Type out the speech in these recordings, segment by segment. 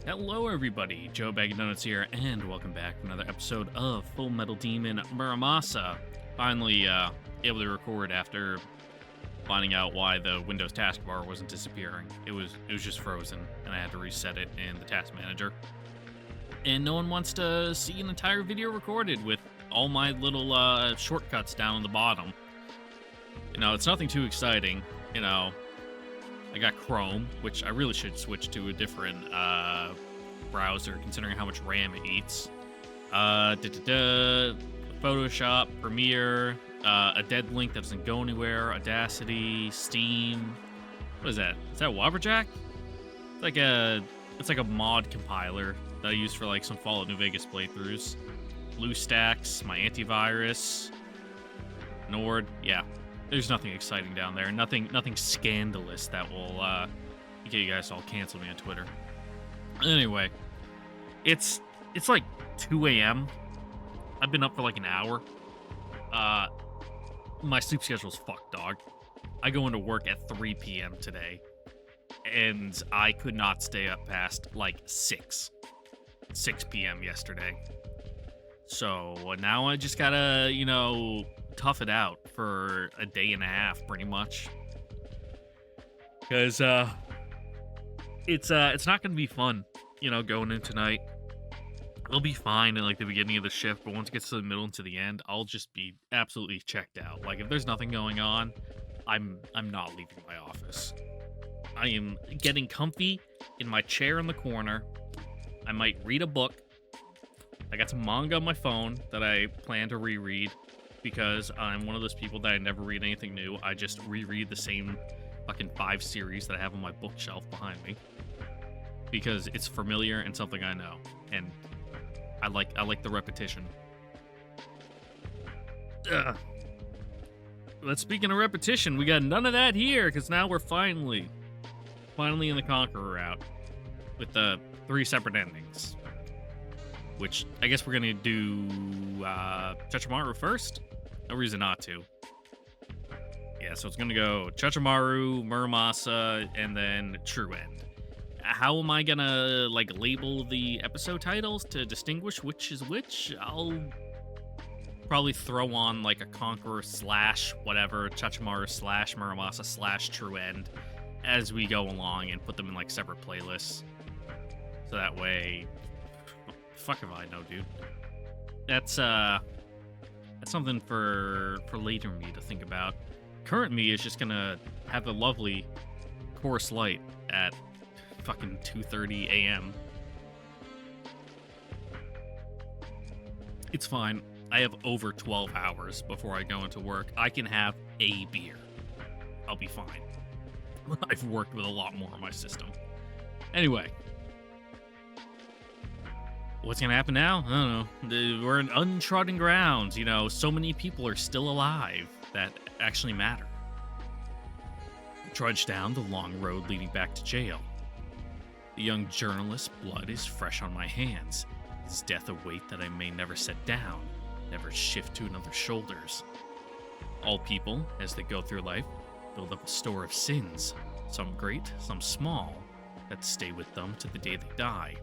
Hello, everybody. Joe Bag of Donuts here, and welcome back to another episode of Full Metal Demon Muramasa. Finally, able to record after finding out why the Windows taskbar wasn't disappearing. It was just frozen, and I had to reset it in the task manager. And no one wants to see an entire video recorded with all my little shortcuts down on the bottom. You know, it's nothing too exciting. You know, I got Chrome, which I really should switch to a different browser, considering how much RAM it eats. Photoshop, Premiere, a dead link that doesn't go anywhere, Audacity, Steam. What is that? Is that Wobberjack? It's like a mod compiler that I use for like some Fallout New Vegas playthroughs. BlueStacks, my antivirus, Nord. Yeah, there's nothing exciting down there. Nothing scandalous that will get you guys all cancel me on Twitter. Anyway, it's like 2 a.m. I've been up for like an hour. My sleep schedule's fucked, dog. I go into work at 3 p.m. today, and I could not stay up past like 6 p.m. yesterday. So now I just gotta, tough it out for a day and a half, pretty much. Because it's not gonna be fun, going in tonight. It'll be fine in like the beginning of the shift, but once it gets to the middle and to the end, I'll just be absolutely checked out. Like if there's nothing going on, I'm not leaving my office. I am getting comfy in my chair in the corner. I might read a book. I got some manga on my phone that I plan to reread because I'm one of those people that I never read anything new. I just reread the same fucking 5 series that I have on my bookshelf behind me because it's familiar and something I know, and I like the repetition. But speaking of repetition, we got none of that here because now we're finally in the Conqueror route with the 3 separate endings. Which, I guess we're going to do Chachimaru first? No reason not to. Yeah, so it's going to go Chachimaru, Muramasa, and then True End. How am I going to, label the episode titles to distinguish which is which? I'll probably throw on, a Conqueror / whatever, Chachimaru / Muramasa / True End as we go along and put them in, separate playlists. So that way... Fuck if I know, dude. That's something for later me to think about. Current me is just gonna have a lovely Chorus Light at fucking 2:30 a.m. It's fine. I have over 12 hours before I go into work. I can have a beer. I'll be fine. I've worked with a lot more in my system. Anyway. What's gonna happen now? I don't know. We're in untrodden grounds, so many people are still alive that actually matter. Trudge down the long road leading back to jail. The young journalist's blood is fresh on my hands. His death a weight that I may never set down, never shift to another's shoulders. All people, as they go through life, build up a store of sins, some great, some small, that stay with them to the day they die.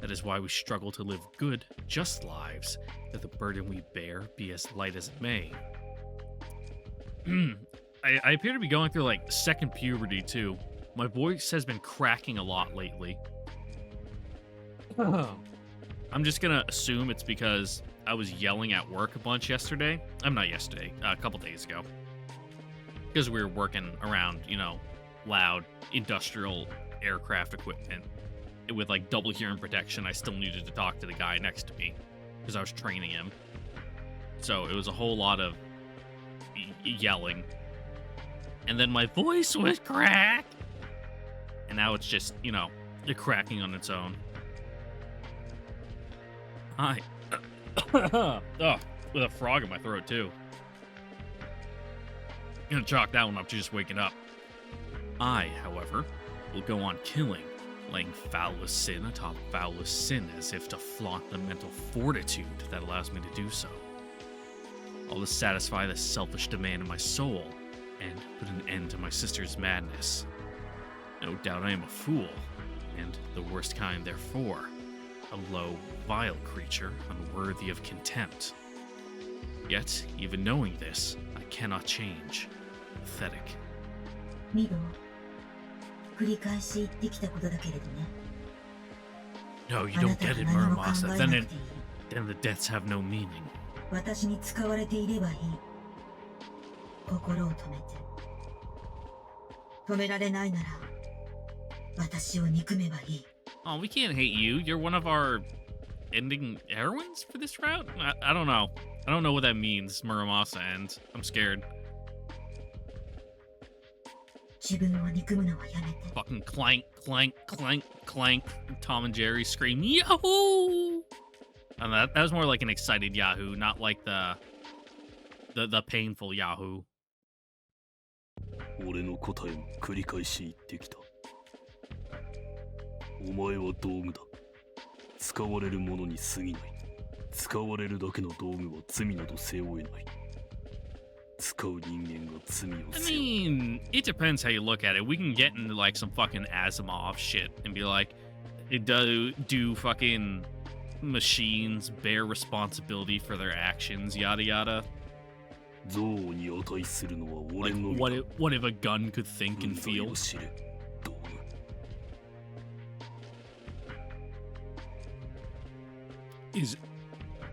That is why we struggle to live good, just lives, that the burden we bear be as light as it may. I appear to be going through, second puberty, too. My voice has been cracking a lot lately. I'm just gonna assume it's because I was yelling at work a bunch yesterday. Not yesterday, a couple days ago. Because we were working around, loud, industrial aircraft equipment. With double hearing protection, I still needed to talk to the guy next to me because I was training him. So it was a whole lot of yelling. And then my voice would crack. And now it's just, cracking on its own. Hi. Oh, with a frog in my throat, too. I'm gonna chalk that one up to just waking up. I, however, will go on killing, laying foulest sin atop foulest sin as if to flaunt the mental fortitude that allows me to do so. All to satisfy the selfish demand in my soul and put an end to my sister's madness. No doubt I am a fool, and the worst kind therefore, a low, vile creature unworthy of contempt. Yet, even knowing this, I cannot change. Pathetic. ミド、繰り返し言ってきたことだけれどね。 No, you あな don't たは get it, 何も考 Muramasa. え Then な it, くていい。 then the deaths have no meaning. 私に使われていればいい。心を止めて。止められないなら、私を憎めばいい。 Oh, we can't hate you. You're one of our ending heroines for this route? I don't know. I don't know what that means, Muramasa, and I'm scared. 自分を憎むのはやめて。 Fucking clank, clank, clank, clank. Tom and Jerry scream, Yahoo! And that was more like an excited Yahoo, not like the painful Yahoo. 俺の答えも繰り返し言ってきた。お前は道具だ。使われるものに過ぎない。使われるだけの道具は罪など背負えない。使う人間が罪を I 背負う。 mean, it depends how you look at it. We can get into like some fucking Asimov shit and be like, do fucking machines bear responsibility for their actions, yada yada. 憎悪に値するのは Like, 俺のみ what if a gun could think and 運 feel? 命を知れ、道具。 Is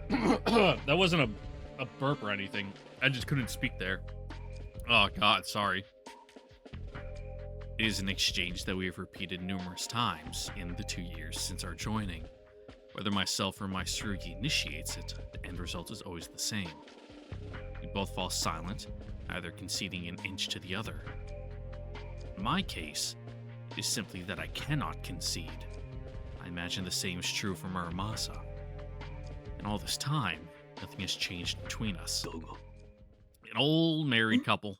that wasn't a burp or anything. I just couldn't speak there. Oh god, sorry. It is an exchange that we have repeated numerous times in the 2 years since our joining. Whether myself or my Tsurugi initiates it, the end result is always the same. We both fall silent, neither conceding an inch to the other. In my case, it is simply that I cannot concede. I imagine the same is true for Muramasa. And all this time, nothing has changed between us. だが、 An old married couple.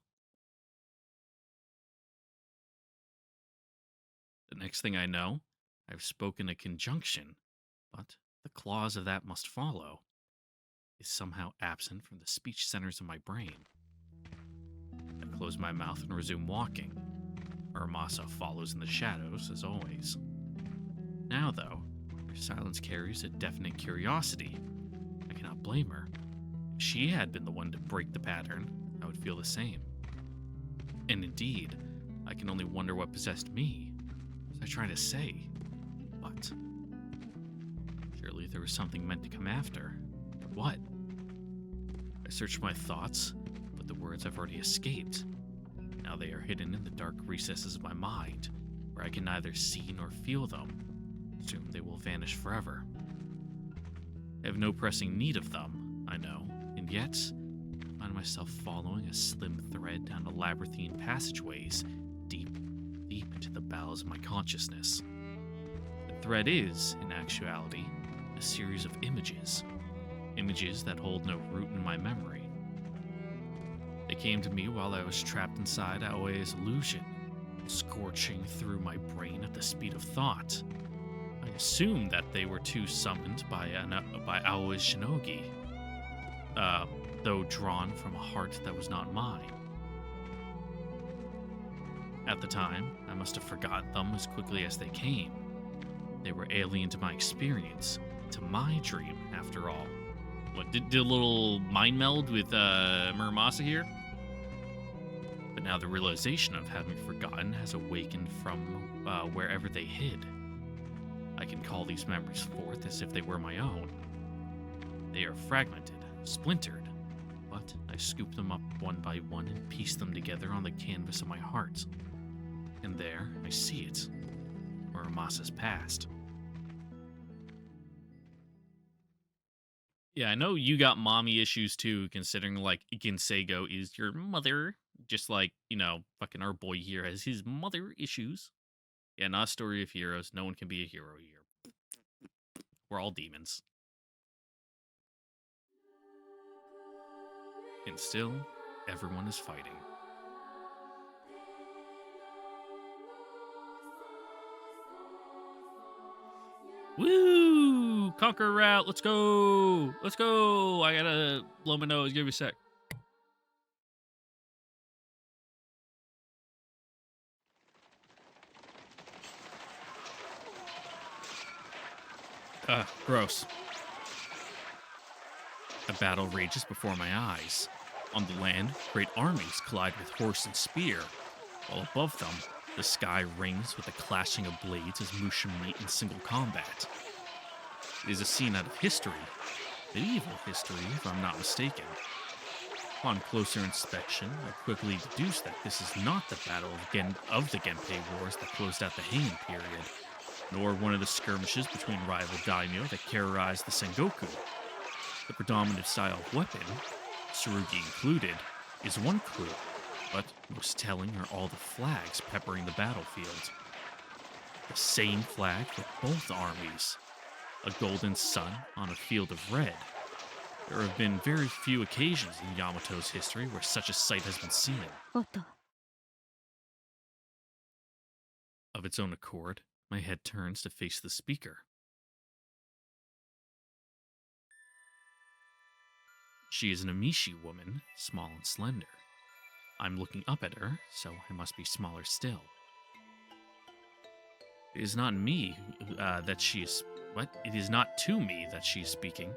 The next thing I know, I've spoken a conjunction, but the clause of that must follow is somehow absent from the speech centers of my brain. I close my mouth and resume walking. Muramasa follows in the shadows, as always. Now, though, her silence carries a definite curiosity. I cannot blame her. If she had been the one to break the pattern, I would feel the same. And indeed, I can only wonder what possessed me. What was I trying to say? But surely there was something meant to come after. But what? I searched my thoughts, but the words have already escaped. Now they are hidden in the dark recesses of my mind, where I can neither see nor feel them. Soon they will vanish forever. I have no pressing need of them, I know, and yet I find myself following a slim thread down the labyrinthine passageways, deep, deep into the bowels of my consciousness. The thread is, in actuality, a series of images that hold no root in my memory. They came to me while I was trapped inside Aoi's illusion, scorching through my brain at the speed of thought. I assumed that they were two summoned by Aoi's shinogi, though drawn from a heart that was not mine. At the time, I must have forgotten them as quickly as they came. They were alien to my experience, to my dream, after all. What, did a little mind meld with Muramasa here? But now the realization of having forgotten has awakened from wherever they hid. I can call these memories forth as if they were my own. They are fragmented, splintered, but I scoop them up one by one and piece them together on the canvas of my heart. And there, I see it. Muramasa's past. Yeah, I know you got mommy issues too, considering, like, Genseigo is your mother. Just like, you know, fucking our boy here has his mother issues. Yeah, not a story of heroes. No one can be a hero here. We're all demons. And still, everyone is fighting. Woo! Conquer route. Let's go. Let's go. I gotta blow my nose. Give me a sec. Gross. A battle rages before my eyes. On the land, great armies collide with horse and spear, while above them, the sky rings with the clashing of blades as Musha meet in single combat. It is a scene out of history, medieval history, if I'm not mistaken. Upon closer inspection, I quickly deduced that this is not the battle of the Genpei Wars that closed out the Heian period, nor one of the skirmishes between rival daimyo that terrorized the Sengoku. The predominant style of weapon, tsurugi included, is one clue, but most telling are all the flags peppering the battlefield. The same flag for both armies, a golden sun on a field of red. There have been very few occasions in Yamato's history where such a sight has been seen. 音 Of its own accord, my head turns to face the speaker. She is an Amishi woman, small and slender. I'm looking up at her, so I must be smaller still. It is not me that she is. What? It is not to me that she is speaking,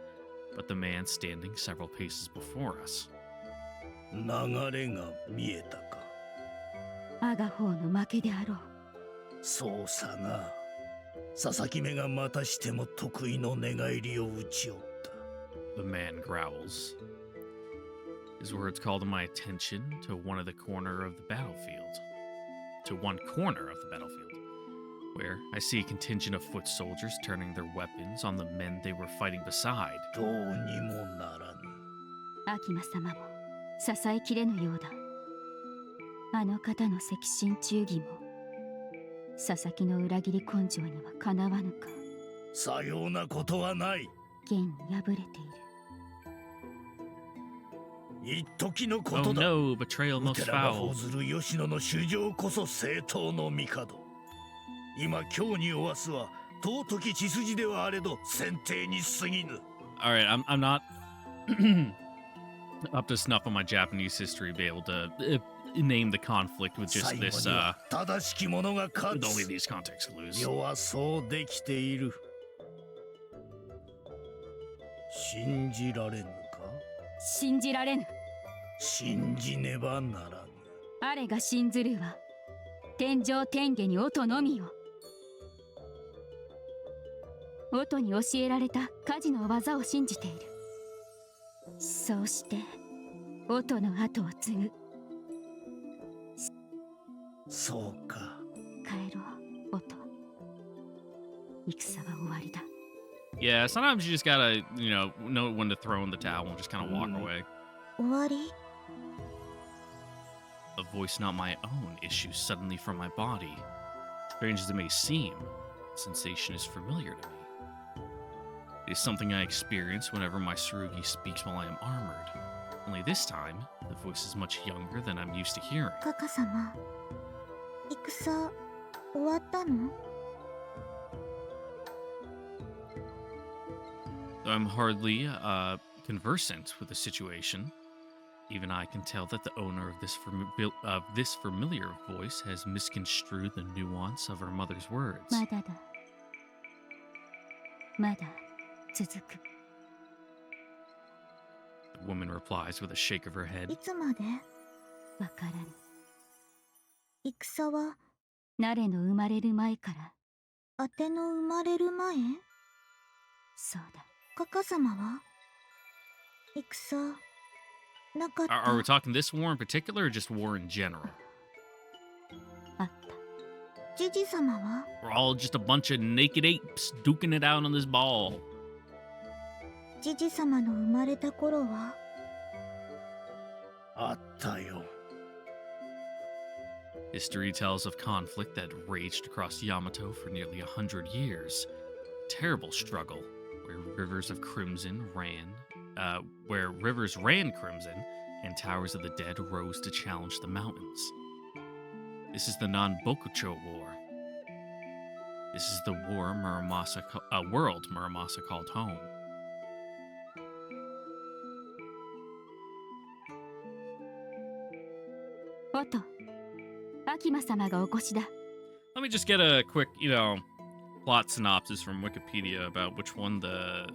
but the man standing several paces before us. 流れが見えたか。我が方の負けであろう。そうさな。佐々木めがまたしても得意の寝返りを打ちおった。 The man growls. His words called my attention to one of the corner of the battlefield. To one corner of the battlefield, where I see a contingent of foot soldiers turning their weapons on the men they were fighting beside. どうにもならぬ。秋間様も支えきれぬようだ。あの方の赤心忠義も佐々木の裏切り根性にはかなわぬか。さようなことはない。現に敗れている。一時のこ Oh とだ。 no, betrayal う most てらが foul. 報ずる吉野の主情こそ正当の帝。今今日におわすは尊き血筋ではあれど選定に過ぎぬ。 Alright, I'm not up to snuff on my Japanese history to be able to name the conflict with just 最後 this, には正しき者が勝 with only つ。 these context clues. 世はそうできている。信じられぬか。信じられぬ。信じねばならぬ。あれが信ずるは天上天下に音のみよ。音に教えられた家事の技を信じている。そうして音の後を継ぐ。そうか。帰ろう、音。戦は終わりだ。 Yeah, sometimes you just gotta, know when to throw in the towel and just kind of walk away. 終わり？ A voice not my own issues suddenly from my body. Strange as it may seem, the sensation is familiar to me. It is something I experience whenever my Tsurugi speaks while I am armored. Only this time, the voice is much younger than I'm used to hearing. カカ様、戦終わったの？ I'm hardly conversant with the situation. Even I can tell that the owner of this familiar voice has misconstrued the nuance of her mother's words. まだだ。まだ続く。 The woman replies with a shake of her head. いつまで？わからぬ。戦は慣れの生まれる前からあての生まれる前？そうだ。カカ様は戦なかった。 Are we talking this war in particular or just war in general? あった。ジジ様は We're all just a bunch of naked apes duking it out on this ball. ジジ様の生まれた頃はあったよ。 History tells of conflict that raged across Yamato for nearly 100 years. Terrible struggle, where rivers ran crimson, and towers of the dead rose to challenge the mountains. This is the Non-Bokucho War. This is the world Muramasa called home. Otto, 秋間様がお越しだ。 Let me just get a quick, plot synopsis from Wikipedia about which one the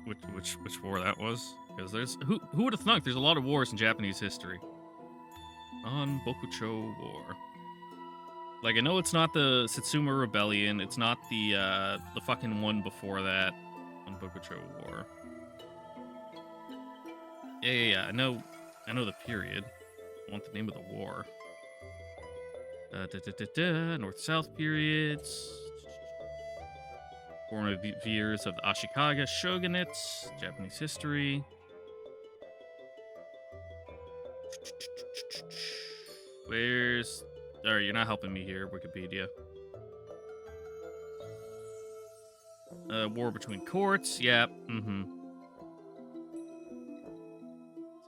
which war that was. Because there's who would have thunk there's a lot of wars in Japanese history. On Bokucho War. Like, I know it's not the Satsuma Rebellion. It's not the fucking one before that on Bokucho War. Yeah. I know the period. I want the name of the war. North-South periods. Formative years of the Ashikaga Shogunate. Japanese history. Where's... Alright, you're not helping me here, Wikipedia. War between courts, yeah,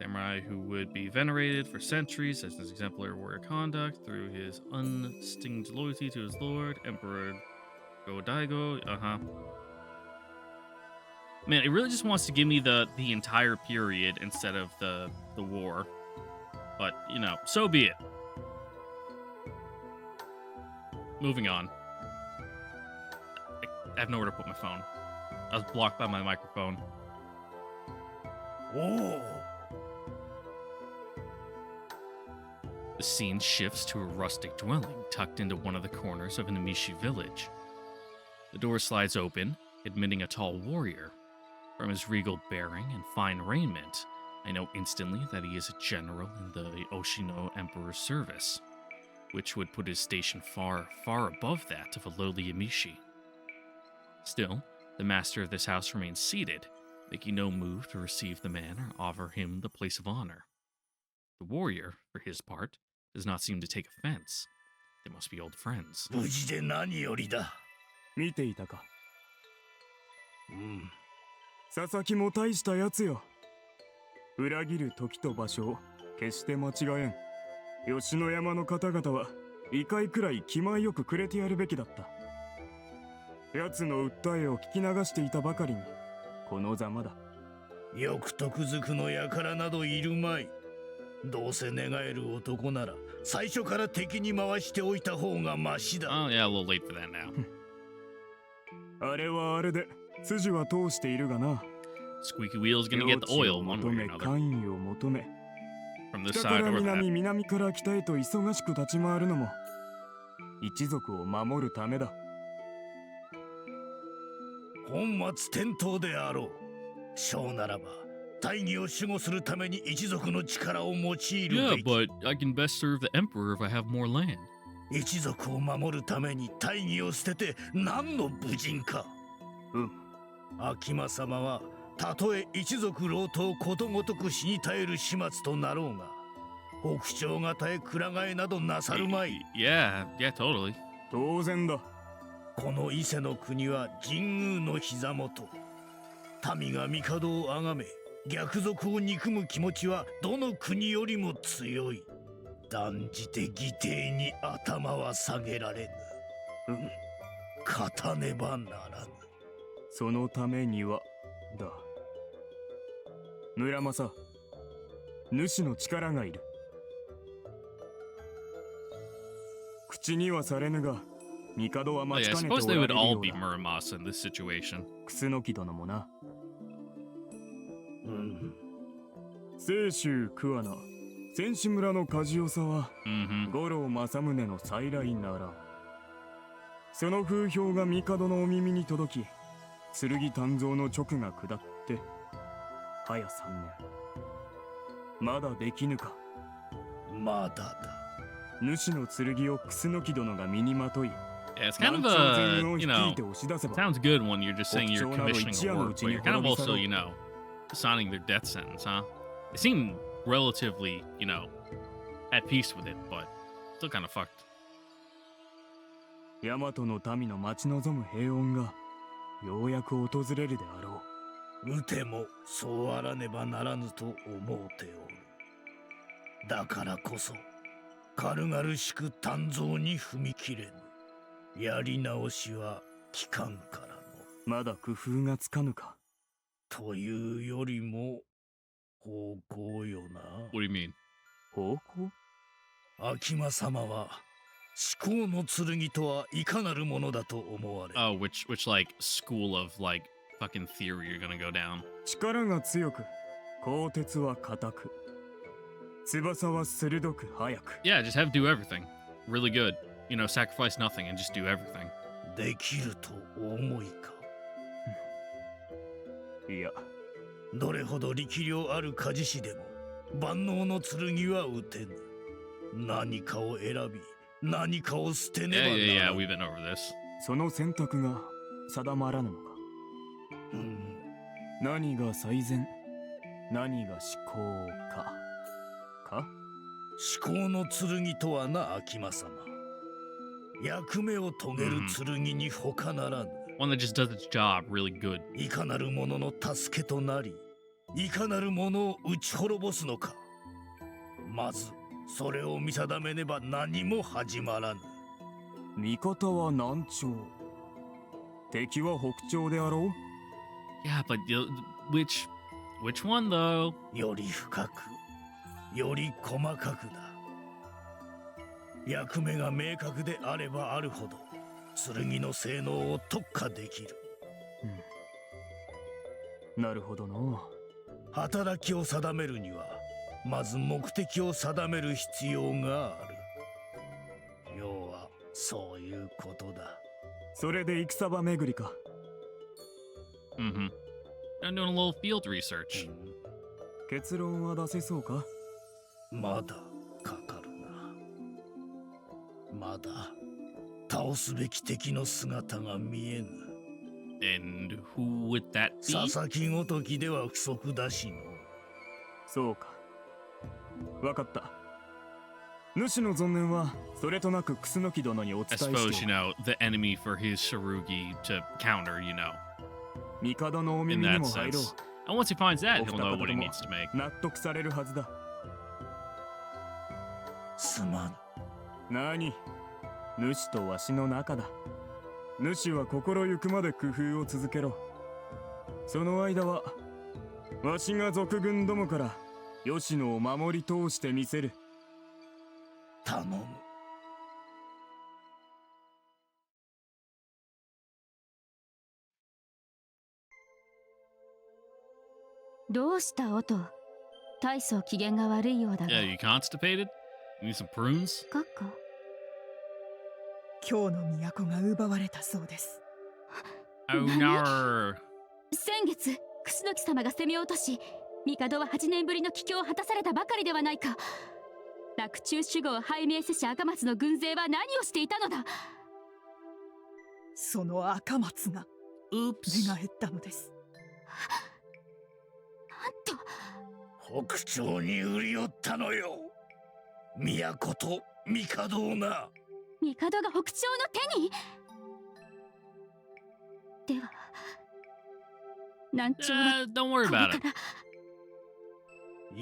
Samurai who would be venerated for centuries as his exemplary warrior conduct through his unstinted loyalty to his lord, Emperor Go-Daigo, Man, it really just wants to give me the entire period instead of the war. But, you know, so be it. Moving on. I have nowhere to put my phone. I was blocked by my microphone. Whoa. The scene shifts to a rustic dwelling tucked into one of the corners of an Emishi village. The door slides open, admitting a tall warrior. From his regal bearing and fine raiment, I know instantly that he is a general in the Oshino Emperor's service, which would put his station far, far above that of a lowly Emishi. Still, the master of this house remains seated, making no move to receive the man or offer him the place of honor. The warrior, for his part, does not seem to take offense. They must be old friends. 無事で何よりだ。見ていたか。うん佐々木も大したやつよ。裏切る時と場所を決して間違えん。吉野山の方々は異界くらい気前よくくれてやるべきだった。奴の訴えを聞き流していたばかりにこのざまだ。よく徳づくの輩などいるまい。どうせ願える男なら最初から敵に回しておいた方がマシだ。Oh, yeah, a little late for that now. あれはあれで筋は通しているがな。Squeaky Wheel's gonna get the oil one way or another. 関与を求め From this 北 side から or 南 that. 南から北へと忙しく立ち回るのも一族を守るためだ。本末転倒であろう。小ならば大義を守護するために一族の力を用いる Yeah, べき。 but I can best serve the Emperor if I have more land. 一族を守るために大義を捨てて何の武人か。秋間様はたとえ一族老頭ことごとく死に絶える始末となろうが、北朝方へくら替えなどなさるまい。 Yeah, totally. 当然だ。この伊勢の国は神宮の膝元。民が帝を崇め、逆賊を憎む気持ちはどの国よりも強い。断じて義弟に頭は下げられぬ。勝たねばならぬ。そのためにはだ。村正、主の力がいる。口にはされぬが、帝は Oh, 待ち yeah, I かねてお suppose ら they れ would る all よ be うだ。 Muramasa in this situation. 楠木殿もな。うん清州桑名、千子村の梶尾沢は、Mm-hmm. 五郎正宗の再来ならん。その風評が帝のお耳に届き、剣鍛造の直が下って、早3年。まだできぬか。まだだ。主の剣を楠木殿が身にまとい、 Yeah, it's kind of 南朝全 a, 軍を you 率 know, いて押し出せば、 sounds good when you're just saying you're 北朝など commissioning 一 a 夜の work, うち but に you're kind of 滅び去 also, ろう。 you know, signing their death sentence, huh? They seem relatively, you know, at peace with it, but still kind of fucked. 大和の民の待ち望む平穏が、ようやく訪れるであろう。うてもそうあらねばならぬと思うておる。だからこそ軽々しく鍛造に踏み切れぬ。やり直しは期間からの。まだ工夫がつかぬか。というよりも方向よな。 What do you mean? 方向？秋間様は思考の剣とはいかなるものだと思われ。 Oh, which like school of like fucking theory you're gonna go down? 力が強く、鋼鉄は硬く、翼は鋭く速く。 Yeah, just have do everything. Really good. You know, sacrifice nothing and just do everything. できるとお思いか。いや、どれほど力量ある鍛冶師でも万能の剣は打てぬ。何かを選び、何かを捨てね Yeah, ばな yeah, ら yeah. ぬ。 We've been over this. その選択が定まらぬのか。うん、何が最善、何が至高か。か？思考の剣とはな、秋間様。役目を遂げる剣に他ならぬ。One that just does its job really good. いかなる者の助けとなり、いかなる者を打ち滅ぼすのか。まずそれを見定めねば何も始まらぬ。味方は南朝、敵は北朝であろう。 Yeah, but which one though? より深く、より細かくだ。役目が明確であればあるほど、剣の性能を特化できる。なるほどの。働きを定めるには、まず目的を定める必要がある。要はそういうことだ。それで戦場巡りか。Mm-hmm. I'm doing a little field research. 結論は出せそうか。まだかかるな。まだ倒すべき敵の姿が見えぬ。 And who would that 佐 be? 々木ごときでは不足だしの。そうか。わかった。主の存念はそれとなく楠木殿にお I 伝えして suppose, お you く。 know, the enemy for his Sarugi to counter, you know, 帝のお in 耳に that も入ろ sense. And once he finds that, う。 he'll know what he needs to make. 納得されるはずだ。すまぬ。何？主とわしの仲だ。主は心ゆくまで工夫を続けろ。その間はわしが賊軍どもから吉野を守り通してみせる。頼む。どうした音？大層機嫌が悪いようだが。 Yeah, you constipated? You need some prunes? カカ？今日の都が奪われたそうです。 Oh no. 先月楠木様が攻め落とし、帝は8年ぶりの帰郷を果たされたばかりではないか。洛中守護を拝命せし赤松の軍勢は何をしていたのだ。その赤松が Oops. 寝返ったのです。なんと北朝に売り寄ったのよ。都と帝をな。帝が北朝の手に。では南朝は Don't worry これ about か it.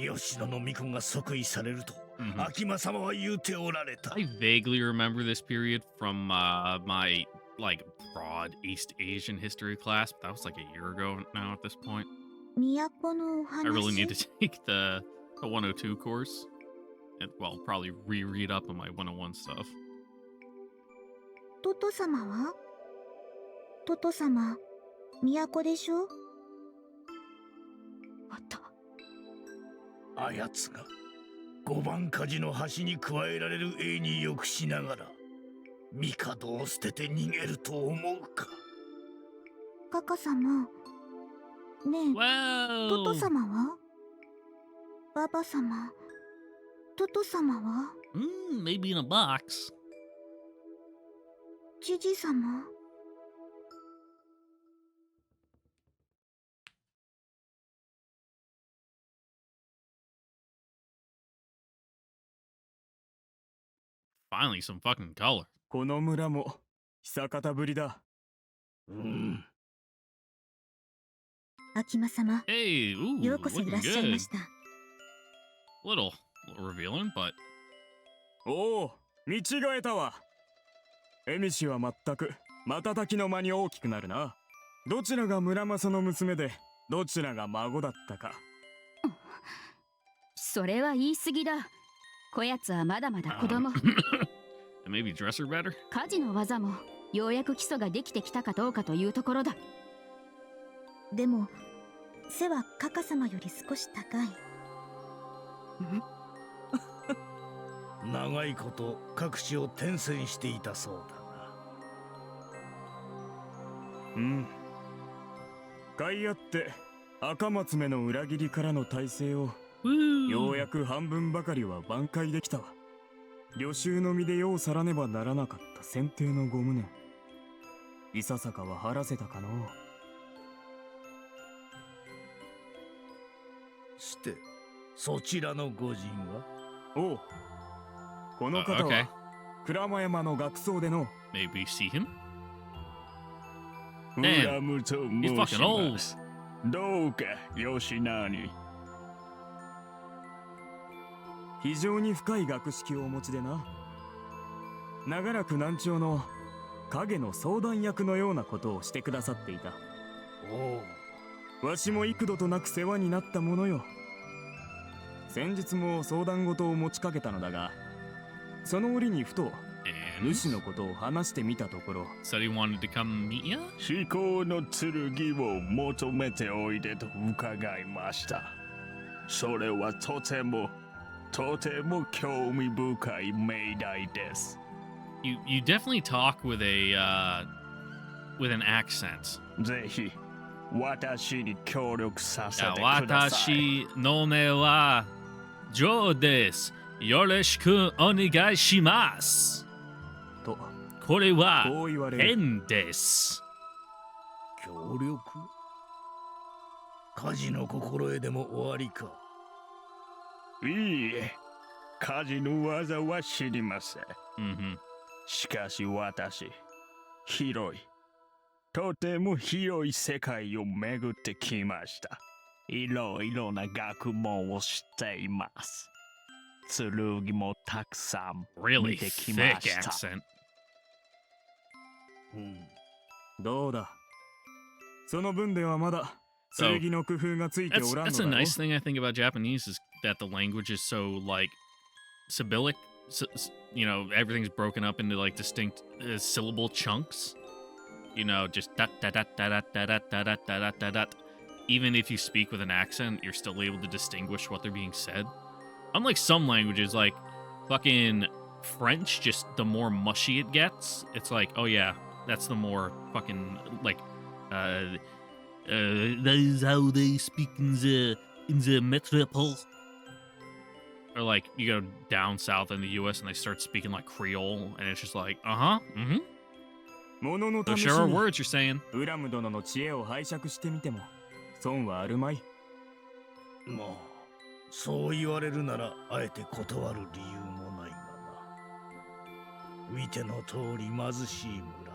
ら。吉野の巫女が即位されると、 Mhm. 秋間様は言うておられた。 I vaguely remember this period from my like broad East Asian history class, but that was like a year ago now at this point. 都のお I really need 話。 to take the 102 course. And, well, probably reread up on my 101 stuff. トト様は？トト様、都でしょ？あった。あやつが五番火事の端に加えられる栄に良くしながら帝を捨てて逃げると思うか。カカ様、ねえ、トト Well, 様は？ババ様、トト様は？ maybe in a box. ジジ様。Finally, some fucking color. この村も久方ぶりだ。うん。秋間様、 Hey, ooh, ようこそい looking らっしゃい good. ました。Little revealing, but おお、見違えたわ。エミシはまったく瞬きの間に大きくなるな。どちらが村正の娘でどちらが孫だったか。それは言い過ぎだ。こやつはまだまだ子供。maybe dress her better? 家事の技もようやく基礎ができてきたかどうかというところだ。でも背はカカ様より少し高い。長いこと各地を転戦していたそうだな。うん。買いあって赤松目の裏切りからの体制をようやく半分ばかりは挽回できたわ。旅衆の身で世を去らねばならなかった先帝のご無念、いささかは晴らせたかのう。してそちらのご人は？おう、この方は鞍馬山の学僧での。 Maybe see him? 恨むと He's 申 fucking し old. ます。どうかよしなに。非常に深い学識をお持ちでな。長らく南朝の影の相談役のようなことをしてくださっていた。おう、わしも幾度となく世話になったものよ。先日も相談事を持ちかけたのだが、その折にふと And 主のことを話してみたところ、 said he wanted to come meet you? 至高の剣を求めておいでと伺いました。それはとても興味深い命題です。You definitely talk with an accent. ぜひ私に協力させてください。私の名はジョーです。よろしくお願いします。とこれはこう言われる。変です。協力？火事の心得でも終わりか？いいえ、家事の技は知りません。Mm-hmm. しかし私、とても広い世界を巡ってきました。いろいろな学問を知っています。剣もたくさん Really 見てき thick ました。 accent. うん。どうだ、その分ではまだ So, 剣の工夫がついて That's おらんの that's だ a ろ。 nice thing I think about Japanese is that the language is so like Sibyllic. You know, everything's broken up into like distinct syllable chunks. You know, just dot dot dot dot dot dot dot dot dot dot dot. Even if you speak with an accent, you're still able to distinguish what they're being said. Unlike some languages, like fucking French, just the more mushy it gets, it's like, oh yeah, that's the more fucking like that is how they speak in the metropole. Or like you go down south in the US and they start speaking like Creole and it's just like, mm-hmm. ものの So 試し sure are に words you're saying. ウラム殿の知恵を拝借してみても損はあるまい。まあ、そう言われるならあえて断る理由もないがな。見ての通り貧しい村。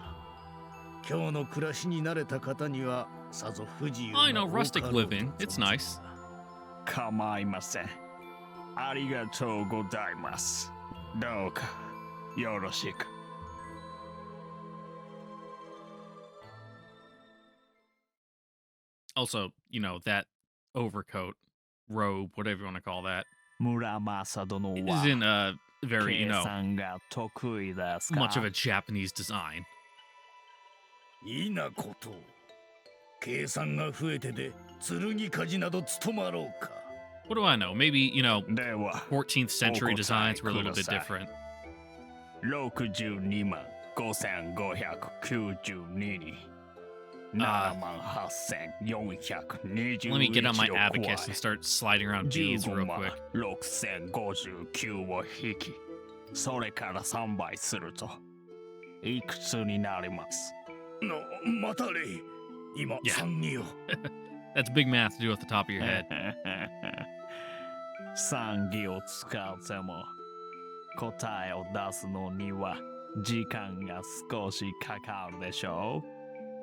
今日の暮らしに慣れた方にはさぞ不自由な I know 多 rustic かろうと living. It's 存ず nice. 構いません。ありがとうございます。どうかよろしく。Also, you know, that overcoat, robe, whatever you want to call that, 村正殿は isn't very, you 計 know, 算が得意ですか？ much of a Japanese design. いいなこと。計算が増えてで剣鍛冶など務まろうか。What do I know? Maybe, you know, では 14th century お答え designs were a little bit ください。 different. 62万5592に7万8421 Let me get on my を加 abacus and え start sliding around beads 15 real 万 quick. 6059を引き、それから3倍するといくつになります？またれ。今、いや3にを。That's big math to do off the top of your head. 算儀を使っても答えを出すのには時間が少しかかるでしょ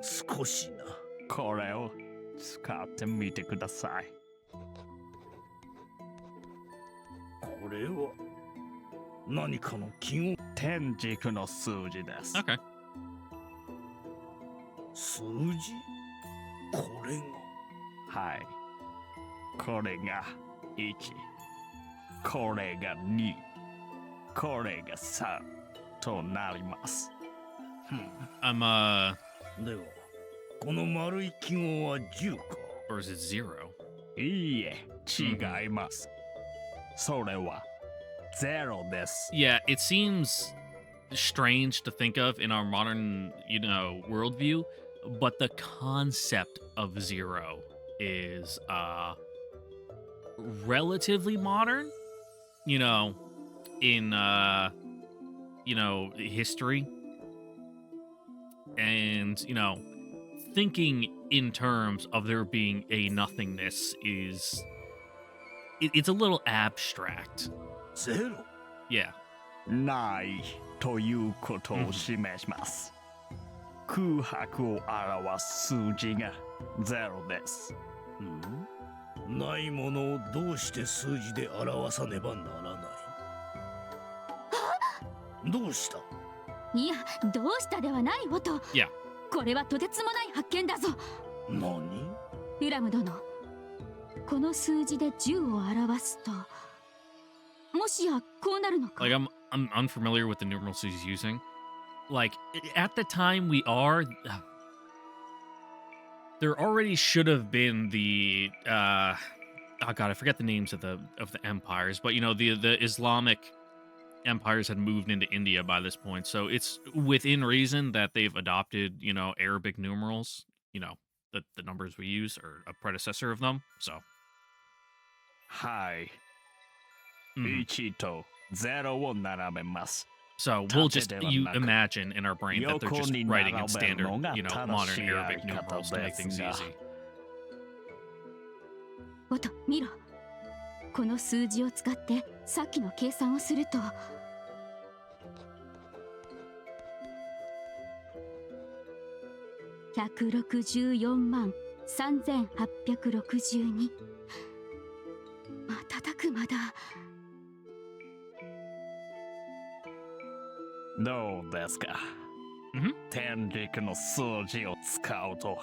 少しな。う。これを使ってみてください。これは何かの記号。天軸の数字です。 Okay. 数字？これが。はい。これが1、これが2、これが3となります。I'm ではこの丸い記号は10か。 or is it 0? いいえ、違います。それはゼロです。Yeah, it seems strange to think of in our modern, worldview, but the concept of 0 is relatively modern, in history. And, thinking in terms of there being a nothingness it's a little abstract. ゼロ Yeah. ないということを示します。空白を表す数字がゼロです。ないものをどうして数字で表さねばならない。どうした？いや、どうしたではないオト。いや、これはとてつもない発見だぞ。何？ウラム殿、この数字で10を表すと、もしやこうなるのか。 Like I'm unfamiliar with the numerals he's using. Like at the time there already should have been the oh god, I forget the names of the empires, but the Islamic empires had moved into India by this point, so it's within reason that they've adopted Arabic numerals, the numbers we use, or a predecessor of them. So はい。 mhm. 1と0を並べます。 So we'll just imagine in our brain that they're just writing in standard, modern Arabic numerals to make things easy. オト、見ろ。この数字を使ってさっきの計算をすると、164万3862。瞬く間だ。どうですか？天軸の数字を使うと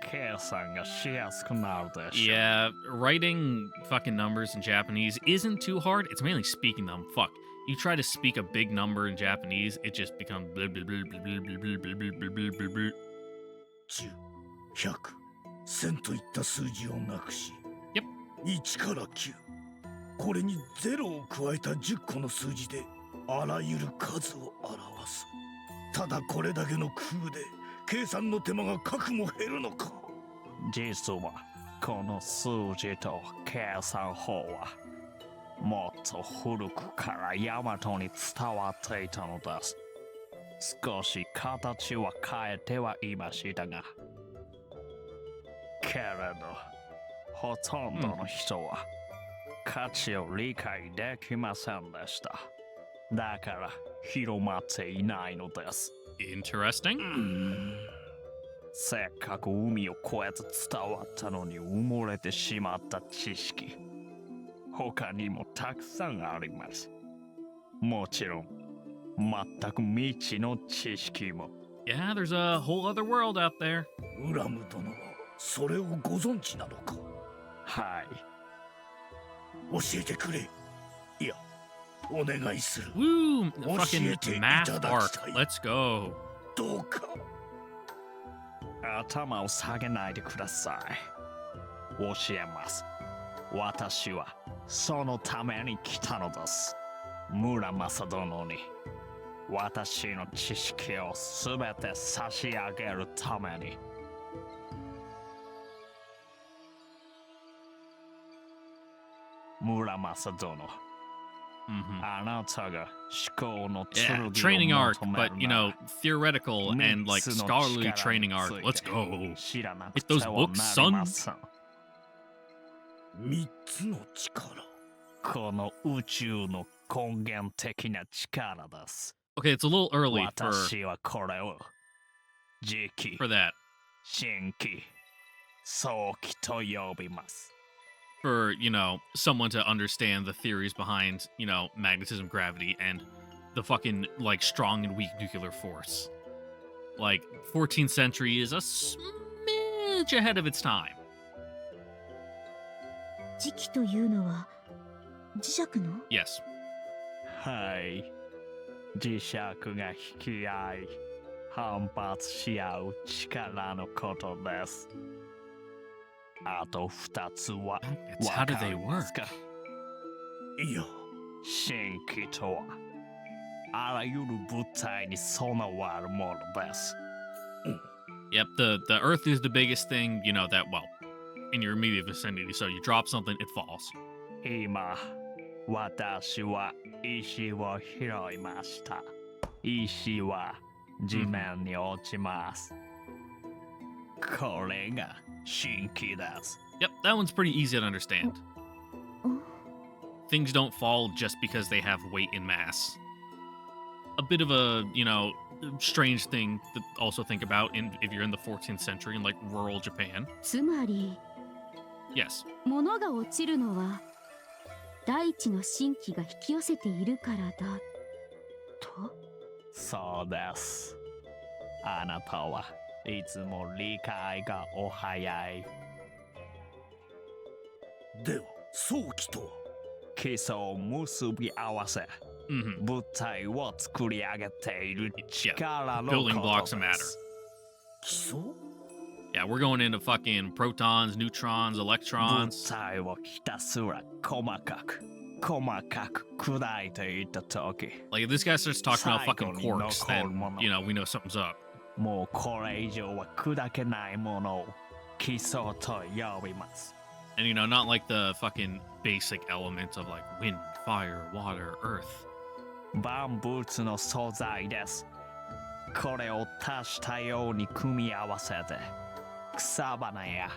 計算がしやすくなるでしょう。 Yeah, writing fucking numbers in Japanese isn't too hard. It's mainly speaking them. Fuck. You try to speak a big number in Japanese, it just becomes blah, blah, blah, blah, blah, blah, blah, blah, blah, blah, blah, blah. 10、100、1000といった数字をなくし、Yep. 1から9、これに0を加えた10個の数字であらゆる数を表す。ただこれだけの工夫で計算の手間が核も減るのか。実はこの数字と計算法はもっと古くからヤマトに伝わっていたのです。少し形は変えてはいましたが、けれどほとんどの人は価値を理解できませんでした。だから広まっていないのです。 Interesting. せっかく海を越えて伝わったのに埋もれてしまった知識、他にもたくさんあります。もちろん全く未知の知識も。 Yeah, there's a whole other world out there. ウラム殿はそれをご存知なのか。はい。教えてくれ。いや、お願いする。 Woo! Oh, Fucking shit, math itadakitai. arc. Let's go. どうか。頭を下げないでください。教えます。私はそのために来たのです。村正殿に私の知識をすべて差し上げるために。村正殿、 Mhm. あなたが思考の Yeah, 剣 training を arc, 求め but るなら theoretical and like 三つの scholarly 力に training arc. つ Let's いて go. 知らな Get くて those は books, なりま son. せん。3つの力。この宇宙の根源的な力です。 Okay, it's a little early 私はこれを時期、 for that. 新期、早期と呼びます。 For, someone to understand the theories behind, magnetism, gravity, and the fucking, like, strong and weak nuclear force. Like, 14th century is a smidge ahead of its time. 磁気というのは磁石の？ Yes. はい。磁石が引き合い反発し合う力のことです。あと2つは It's how わ do か they ります work? か？いや、新規とはあらゆる物体に備わるものです。Yep, the Earth is the biggest thing, you know, that, well, in your immediate vicinity. So you drop something, it falls. 今、私は石を拾いました。石は地面に落ちます。これが新規です。Yep, that one's pretty easy to understand. Things don't fall just because they have weight and mass. A bit of a, you know, strange thing to also think about if you're in the 14th century in like rural Japan. つまり Yes. 物が落ちるのは大地の神気が引き寄せているからだと。そうです。あなたはいつも理解がお早い。では早期とは基礎を結び合わせ、Mm-hmm. 物体を作り上げている Yeah. 力の Building こ blocks と of で matter. す。基礎 Yeah, we're going into fucking protons, neutrons, 物 electrons. 体をひたすら細かく砕いていったとき、 Like if this guy starts talking about fucking Cycleに quarks, 残る then もの。 you know we know something's up. もうこれ以上は砕けないものを基礎と呼びます。And you know, not like the fucking basic elements of like wind, fire, water, earth. 万物の素材です。これを足したように組み合わせて、草花や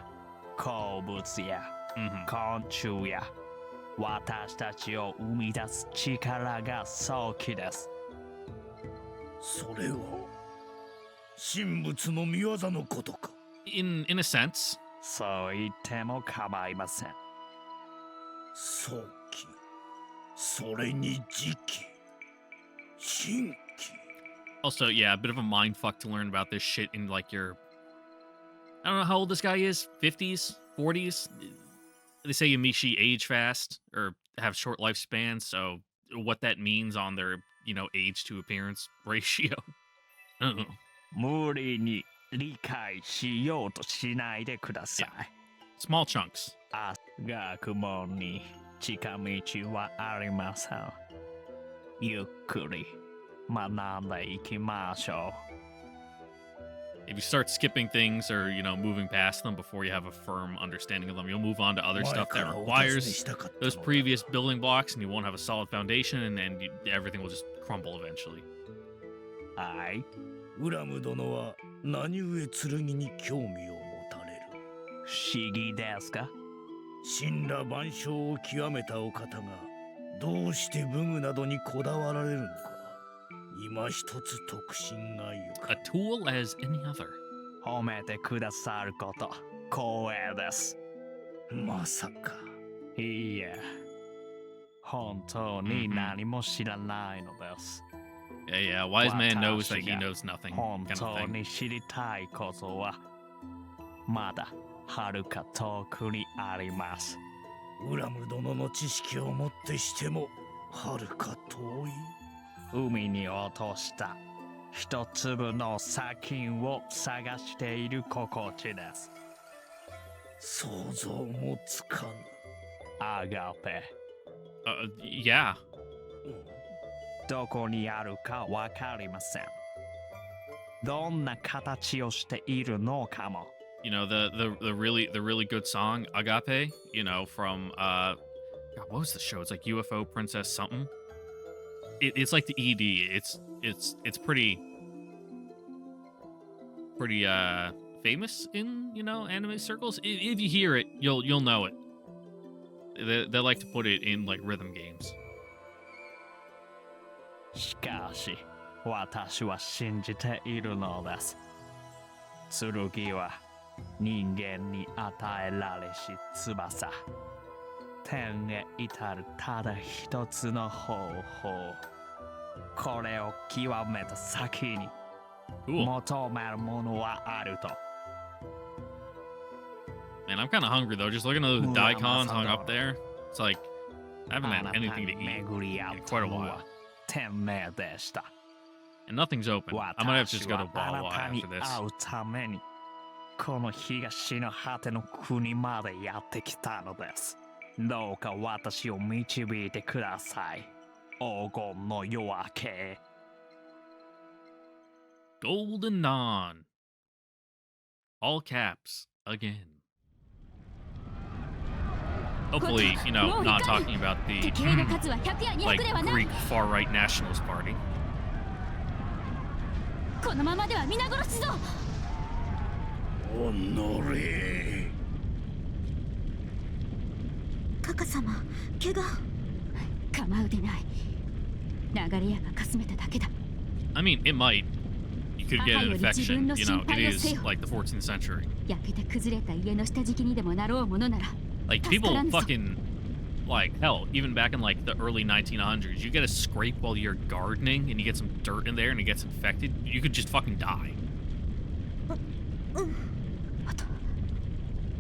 鉱物や Mm-hmm. 昆虫や私たちを生み出す力が早期です。それは神仏の御業のことか。 In a sense. そう言っても構いません。早期、それに時期、新規。 Also, yeah, a bit of a mind fuck to learn about this shit in like your, I don't know how old this guy is, 50s, 40s. They say Yamishi age fast or have short lifespans, so what that means on their, you know, age to appearance ratio. I don't know. 無理に理解しようとしないでください。 Small chunks. 学問に近道はありません。ゆっくり学んでいきましょ If you start skipping things or, you know, moving past them before you have a firm understanding of them, you'll move on to other 前 stuff か that らお尋ね requires したかった those のだ previous building blocks, and you won't have a solid foundation, and everything will just crumble eventually. う。はい。ウラム殿は何故剣に興味を持たれる。不思議ですか？神羅万象を極めたお方がどうして武具などにこだわられるのか。今一つ特進がゆか A tool as any other. 褒めてくださること光栄です。まさか。いいえ、本当に何も知らないのです。Yeah, wise man knows that he knows nothing, 本 kind of 当 thing. に知りたいことはまだはるか遠くにあります。ウラム殿の知識をもってしてもはるか遠い。海に落とした一粒の砂金を探している心地です。想像もつかぬ。アガペ、 Yeah. どこにあるかわかりません。どんな形をしているのかも。You know, the really good song, Agape, you know, from, God, what was the show? It's like UFO Princess something. It's like the ED. It's pretty famous in, you know, anime circles. If you hear it, you'll know it. They like to put it in like rhythm games. しかし、私は信じているのです。剣は人間に与えられし翼。天へ至るただ一つの方法。これを極めた先に Cool. 求めるものはあると。Man, I'm kind of hungry though. Just looking at those daikons hung up there, it's like I haven't had anything to eat 巡り合う in quite a while. 天天命でした。 And nothing's open. I'm gonna have to just go to 私はあ Wawa なた after に this. 会うためにこの東の果ての国までやってきたのです。どうか私を導いてください。黄金の夜明け。 Golden Dawn. All caps again. Hopefully, you know, not talking about the 敵兵の数は100や200 like ではない Greek far right nationalist party. このままでは皆殺しぞ。おのれ。カカ様、怪我構うでない。流れ矢がかすめただけだ。 I mean, it might. You could get an infection. You know, it is like the 14th century. 焼けて崩れた家の下敷きにでもなろうものなら。 Like people fucking like hell, even back in like the early 1900s, you get a scrape while you're gardening and you get some dirt in there and it gets infected, you could just fucking die.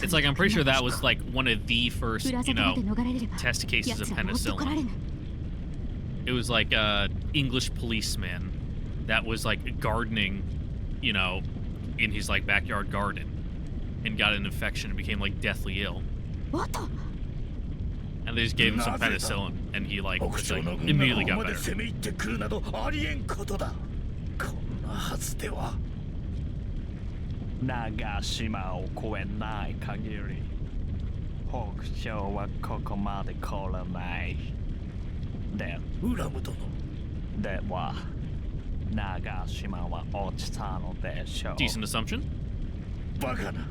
It's like I'm pretty sure that was like one of the first, you know, test cases of penicillin. It was like a English policeman that was like gardening, you know, in his like backyard garden and got an infection and became like deathly ill. And they just gave him some penicillin and he like, just, like immediately got better. 攻め入ってくるなどありえんことだ。こんなはずでは。長島を越えない限り北条はここまで来らないでウラム殿。では長島は落ちたのでしょう。 Decent assumption. バカな。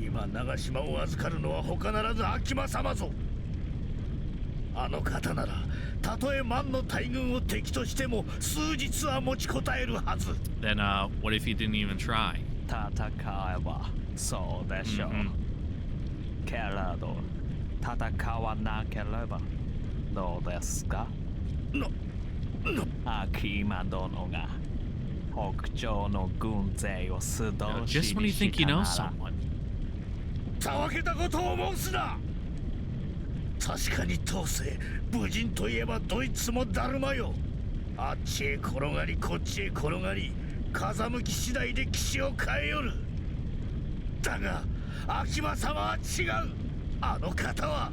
今長島を預かるのは他ならず秋間様ぞ。あの方ならたとえ万の大軍を敵としても数日は持ちこたえるはず。 Then what if he didn't even try? 戦えばそうでしょう。けれど戦わなければどうですか？秋間殿が北条の軍勢を素通 Just し when に you し think you た know なら someone. たわけたことを申すな。確かに当世武人といえばどいつもだるまよ。あっちへ転がりこっちへ転がり風向き次第で騎士を変えよる。だが秋間様は違う。あの方は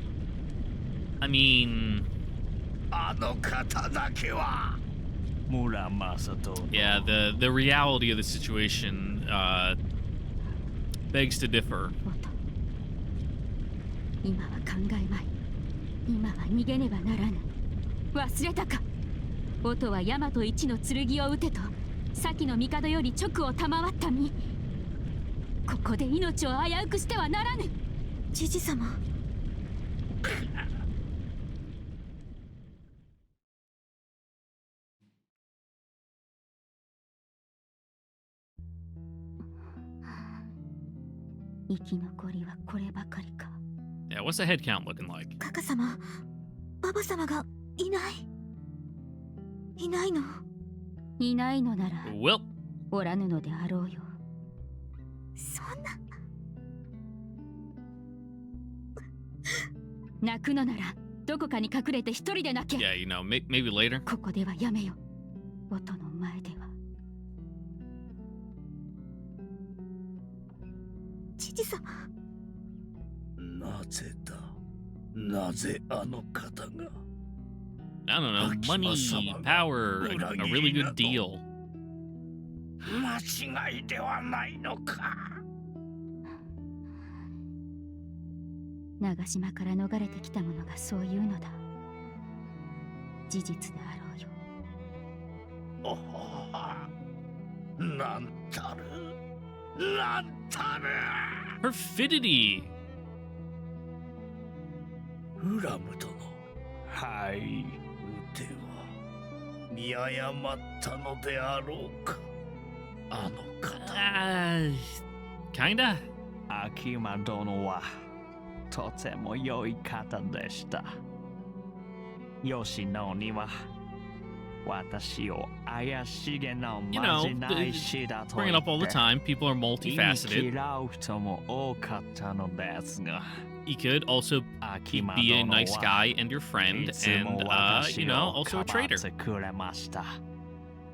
I mean, あの方だけは。村正殿。 yeah, the reality of the situation begs to differ. 今は考えまい。今は逃げねばならぬ。忘れたか。音は大和一の剣を撃てと先の帝より直を賜った身。ここで命を危うくしてはならぬ。知事様。生き残りはこればかりか。 Yeah, what's the head count looking like? カカ様、ババ様がいない。いないの。いないのなら Well, おらぬのであろうよ。そんな。泣くのならどこかに隠れて一人で泣け。 yeah, you know, maybe later. ここではやめよ。音の前では。知事様。なぜだ。なぜあの方が。 I don't know, money, power, a really good deal. 間違いではないのか。長島から逃れてきた者がそういうのだ。事実であろうよ。おほは。なんたる。なんたる。 Perfidy! ウラム殿。はい。では見誤ったのであろうか。あの方。Kinda. 秋間殿はとても良い方でした。吉野には私を怪しげな You ま know, じない師だと bring 言 it up all the って time. People are 忌み multifaceted. 嫌う人も多かったのですが You could also 秋間 be a 殿 nice は guy and your friend, いつも and 私 you know, を also a かばっ traitor. てくれました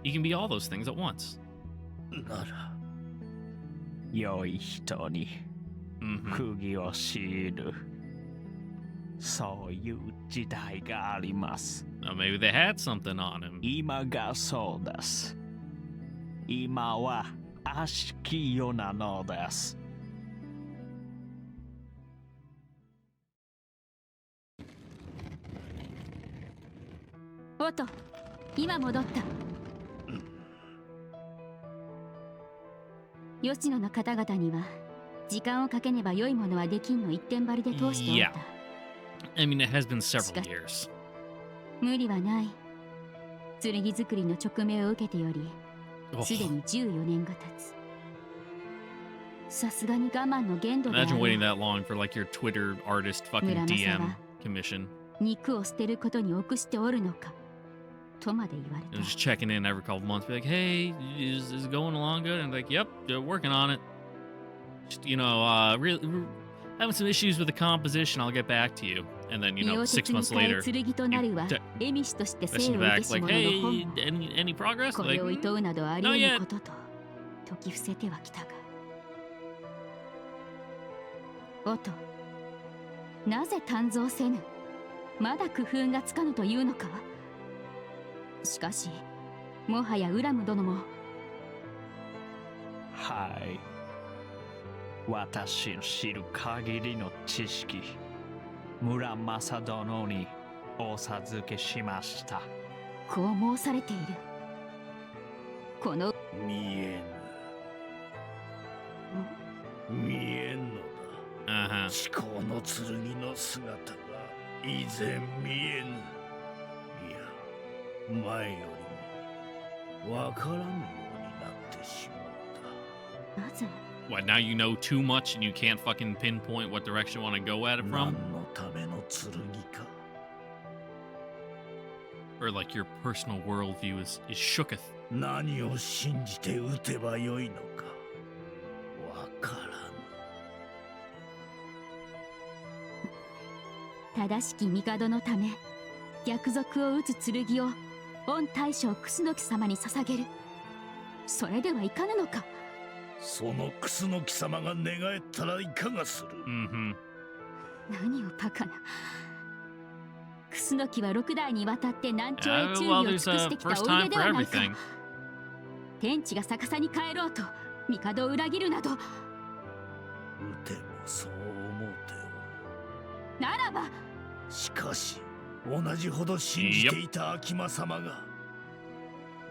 You can be all those things at once. なら良い人に Hmm. 釘を強いるそういう時代があります Maybe they had something on him. 今がそうです今は悪しき世なのですおっと、今戻った。吉野の方々には時間をかけねば良いものはできんの一点張りで通しておいた。I mean, it has been several years. 無理はない。剣作りの直命を受けてより Oh, すでに14年が経つ。さすがに我慢の限度であ imagine ろ waiting う。 that long for like your Twitter artist fucking Muramasa DM は commission 肉を捨てることに臆しておるのかとまで言われ and た。 just checking in every couple months. Be like, hey, is it going along good? And like, yep, working on it. Just, you know, really having some issues with the composition. I'll get back to you. And then, you 身 know, を 6 鉄に months 変え later, 剣となるは you 恵美氏として生 message を back 受けし like, 者の hey, 本も any progress? こ Like, れを厭うなどあり not え yet. ぬことと説き伏せてはきたが。おと、なぜ鍛造せぬ？まだ工夫がつかぬというのか？しかし、もはやウラム殿もはい私の知る限りの知識村正殿にお授けしましたこう申されている。この見えぬ見えんのだ Uh-huh. 至高の剣の姿が以前見えぬいや前よりもわからぬようになってしまうなぜ What, now you know too much and you can't fucking pinpoint what direction you want to go at it 何 from? のための剣か Or like your personal worldview is shooketh? 何を信じて撃てばよいのかわからぬ正しき帝のため逆賊を討つ剣を御大将楠木様に捧げる。それではいかぬのか。その楠木様が願えたらいかがする Mm-hmm. 何をバカな。楠木は6代にわたって難聴へ Well, 忠義を there's 尽くし a てきた first お家 time で for はないか。 everything. 天地が逆さに帰ろうと帝を裏切るなど撃てもそう思うておるならばしかし同じほど信じていた秋間様が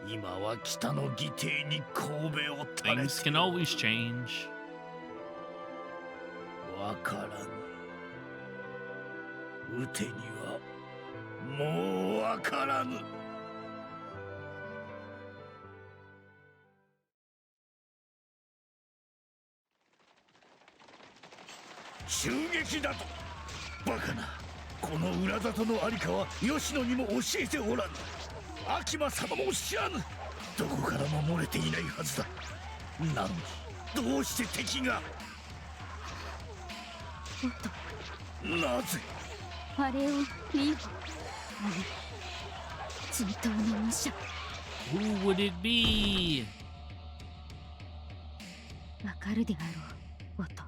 今は北の義弟に神戸を垂れ Things て can always change. わからぬ撃てにはもうわからぬ襲撃だとバカなこの裏里のありかは吉野にも教えておらぬ秋間様も知らぬどこからも漏れていないはずだなのにどうして敵がおっとなぜあれを見よ追悼の武者 Who would it be? わかるであろうおと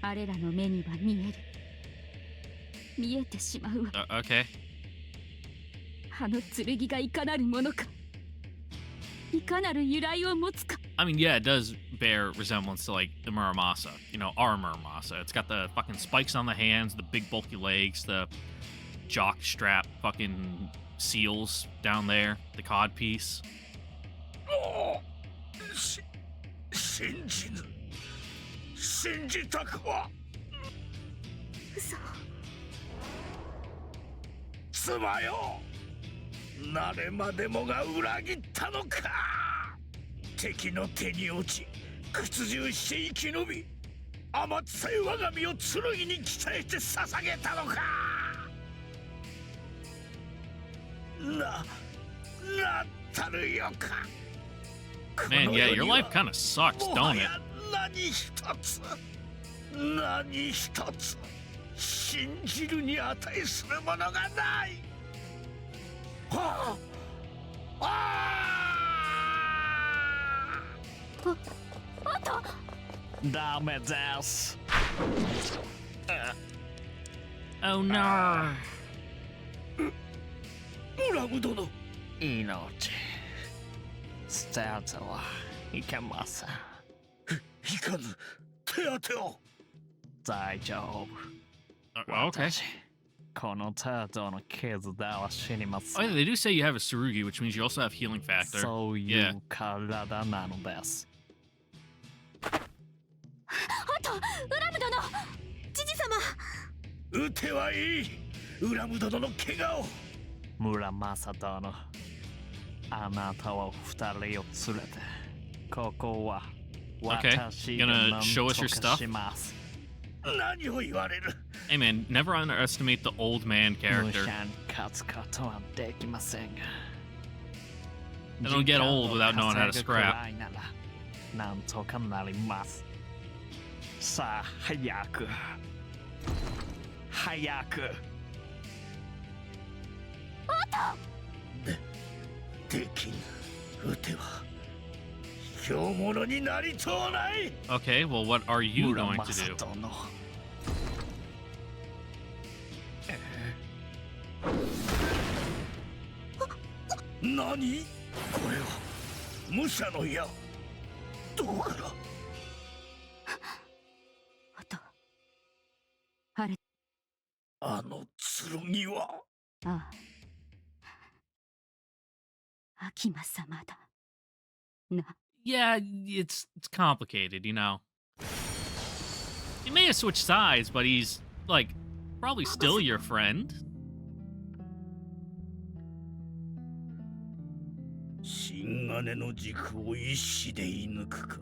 あれらの目には見える見えてしまうわ Okay. あの剣がいかなるものかいかなる由来を持つか I mean, yeah, it does bear resemblance to like the Muramasa. You know, our Muramasa. It's got the fucking spikes on the hands, the big bulky legs, the jock strap fucking seals down there, the cod piece. 信じぬ信じたくは嘘妻よなれまでもが裏切ったのか敵の手に落ち屈辱して生き延び甘つさい我が身を剣に鍛えて捧げたのかなんたるよか。 Man, yeah, your life kind of sucks, も don't は it? や何一つ何一つ信じるに値するものがない。はあ、あダメです。 Oh no. ムラム殿、命捨ててはいけません。いかず手当てを。大丈夫。 Okay. 私この程度の傷では死にませ Oh, ん。 yeah, they do say you have a Tsurugi, which means you also have healing factor. そうい Yeah. う体なのです。あとウラム殿、知事様。撃てはいい。ウラム殿の怪我を。村正殿、あなたは二人を連れて、ここは Okay, 私 you が gonna 何 show us と your か stuff? します。何を言われる。 Hey man, never underestimate the old man 無 character. 者に勝つことはできませんが。 They don't get old without knowing how to 時間を稼ぐくら scrap. いならなんとかなります。さあ、早く。早く。できぬ。撃ては卑怯者になりとうない。 Okay, well, what are you 村 going to 正 do? 殿。何これは武者の矢。どこから。あとあれ。あの剣は。ああ、秋間様だな。 Yeah, it's complicated, you know. He may have switched sides, but he's like probably still your friend. 新金の軸を一矢で射抜くか。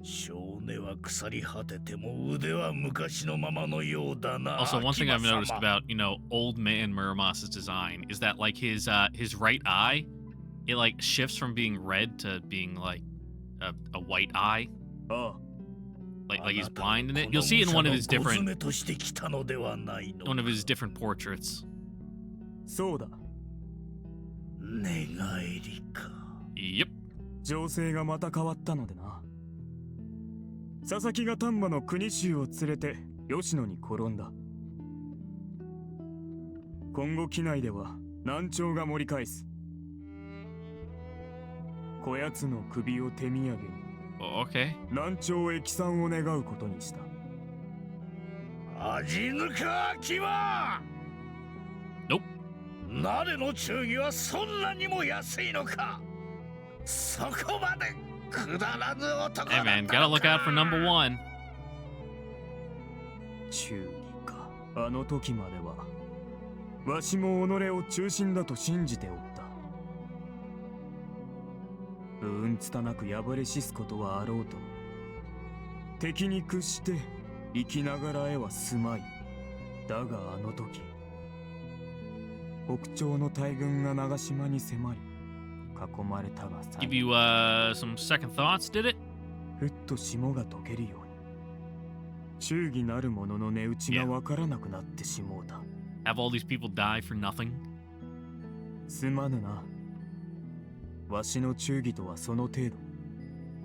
少年は腐り果てても腕は昔のままのようだな。 Also, one thing I've 秋間 noticed 様 about, you know, old man Muramas's design is that like his right eye, it like shifts from being red to being like a white eye. ああ、 Like he's blind in it. You'll see it in one of his different 小としてきたのではないの。 one of his different portraits. そうだ。寝返りか。 Yep. 情勢がまた変わったのでな。佐々木が丹波の国衆を連れて吉野に転んだ。今後機内では南朝が盛り返す。こやつの首を手土産に Okay. 南朝へ帰参を願うことにした。味ぬか秋は。 Nope. 誰の忠義はそんなにも安いのか。そこまでくだらぬ男だ Hey った man, の gotta look か。 out for number one. 忠義か。あの時まではわしも己を中心だと信じておった。つたなく敗れしすことはあろうと敵に屈して生きながらえは住まい。だがあの時北朝の大軍が長島に迫り囲まれたがさ Give you some second thoughts, did it? ふっと霜が溶けるように忠義なる者の値打ちがわからなくなってしもうた。 Have all these people die for nothing? すまぬな。わしの忠義とはその程度。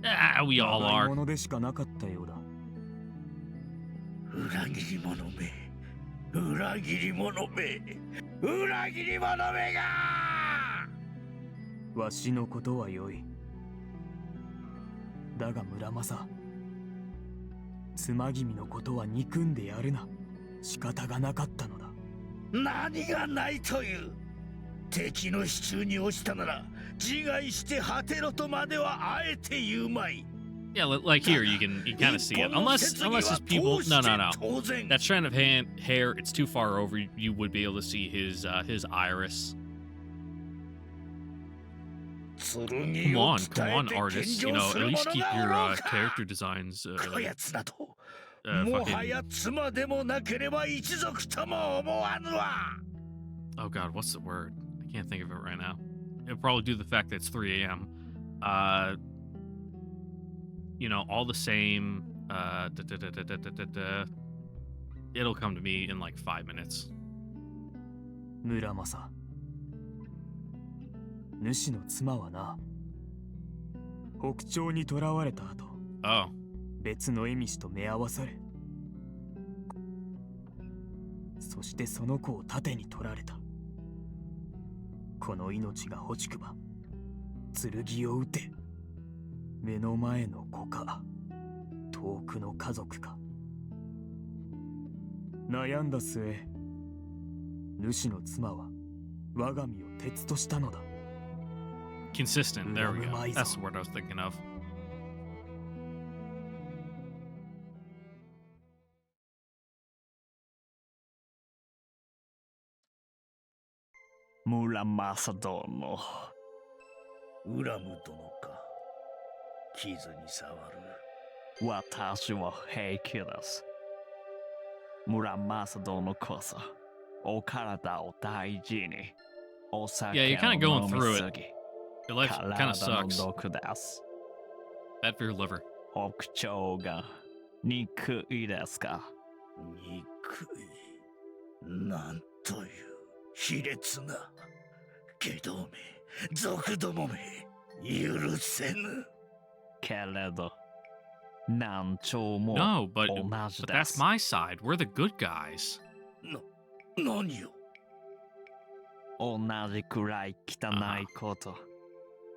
Ah, we all 長い are. ものでしかなかったようだ。裏切り者め。裏切り者め。裏切り者めが。わしのことはよい。だが村正、妻君のことは憎んでやるな。仕方がなかったのだ。何がないという。敵の支柱に落ちたなら自害して果てろとまではあえて言うまい。 Yeah, like here, you kind of see it. Unless his people, no. That strand of hair, it's too far over. You would be able to see his iris. Come on, artists. You know, at least keep your character designs. こやつなど。も Fucking. はや妻でもなければ一族とも思わぬわ。 Oh god, what's the word? I can't think of it right now. it'll probably do the fact that it's 3 a.m. You know, all the same. It'll come to me in like 5 minutes. 村正。主の妻はな、北朝に囚われた後、 Oh, 別の蝦夷と目合わされ、そしてその子を盾に取られた。この命が欲しくば、剣を撃て。目の前の子か、遠くの家族か。悩んだ末、主の妻は我が身を鉄としたのだ。 consistent. There we go. That's the word I was thinking of. 村正殿。ウラム殿か。傷に触る。私は平気です。村正殿こそ、お体を大事に。お Yeah, 酒 you're を kind of going 飲み through す it. ぎ。 Your life kind of 体の sucks. 毒です。 Bad for your liver. 北朝が憎いですか？憎い。なんという卑劣な。けどめ、族どもめ、許せぬ。けれど、南朝も No, but 同じ but で that's す。 my side. We're the good guys. 何よ。同じくらい汚いこと、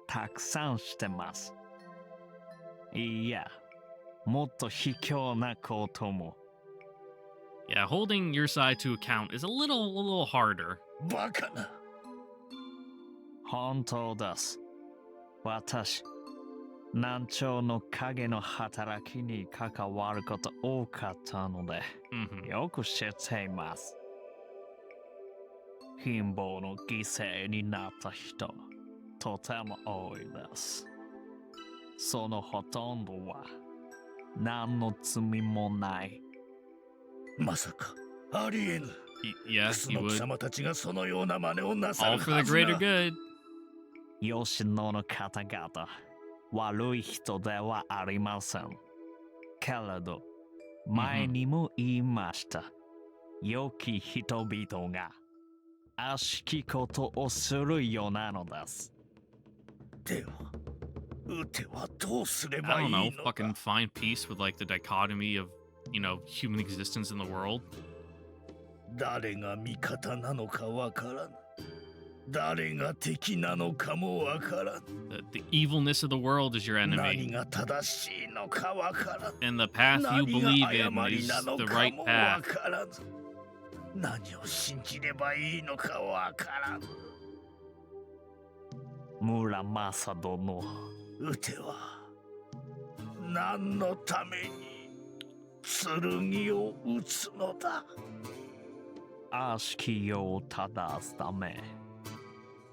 たくさんしてます。いや、もっと卑怯なことも。Yeah, holding your side to account is a little harder. バカな。本当です。私、南朝の影の働きに関わること多かったので、Mm-hmm. よく知っています。貧乏の犠牲になった人、とても多いです。そのほとんどは、何の罪もない。まさか、ありえぬ。 Yeah, ス you ノク would. 様たちがそのような真似をなさ All る for は the ず greater が。 good. 吉野の方々、悪い人ではありません。けれど、前にも言いました。良き人々が悪しきことをするようなのです。では、撃てはどうすれ I ばい don't い know. のか。 Fucking find peace with like the dichotomy of, you know, human existence in the world. 誰が味方なのかわからぬ。誰が敵なのかもわからぬ。The evilness of the world is your 何 enemy, が正しいのかわからぬ。 and the path you 何が believe 誤 in り is なの the か right もわ path. からず。何を信じればいいのかわからぬ。村正殿、撃ては何のために剣を撃つのだ。悪しき世を正すため、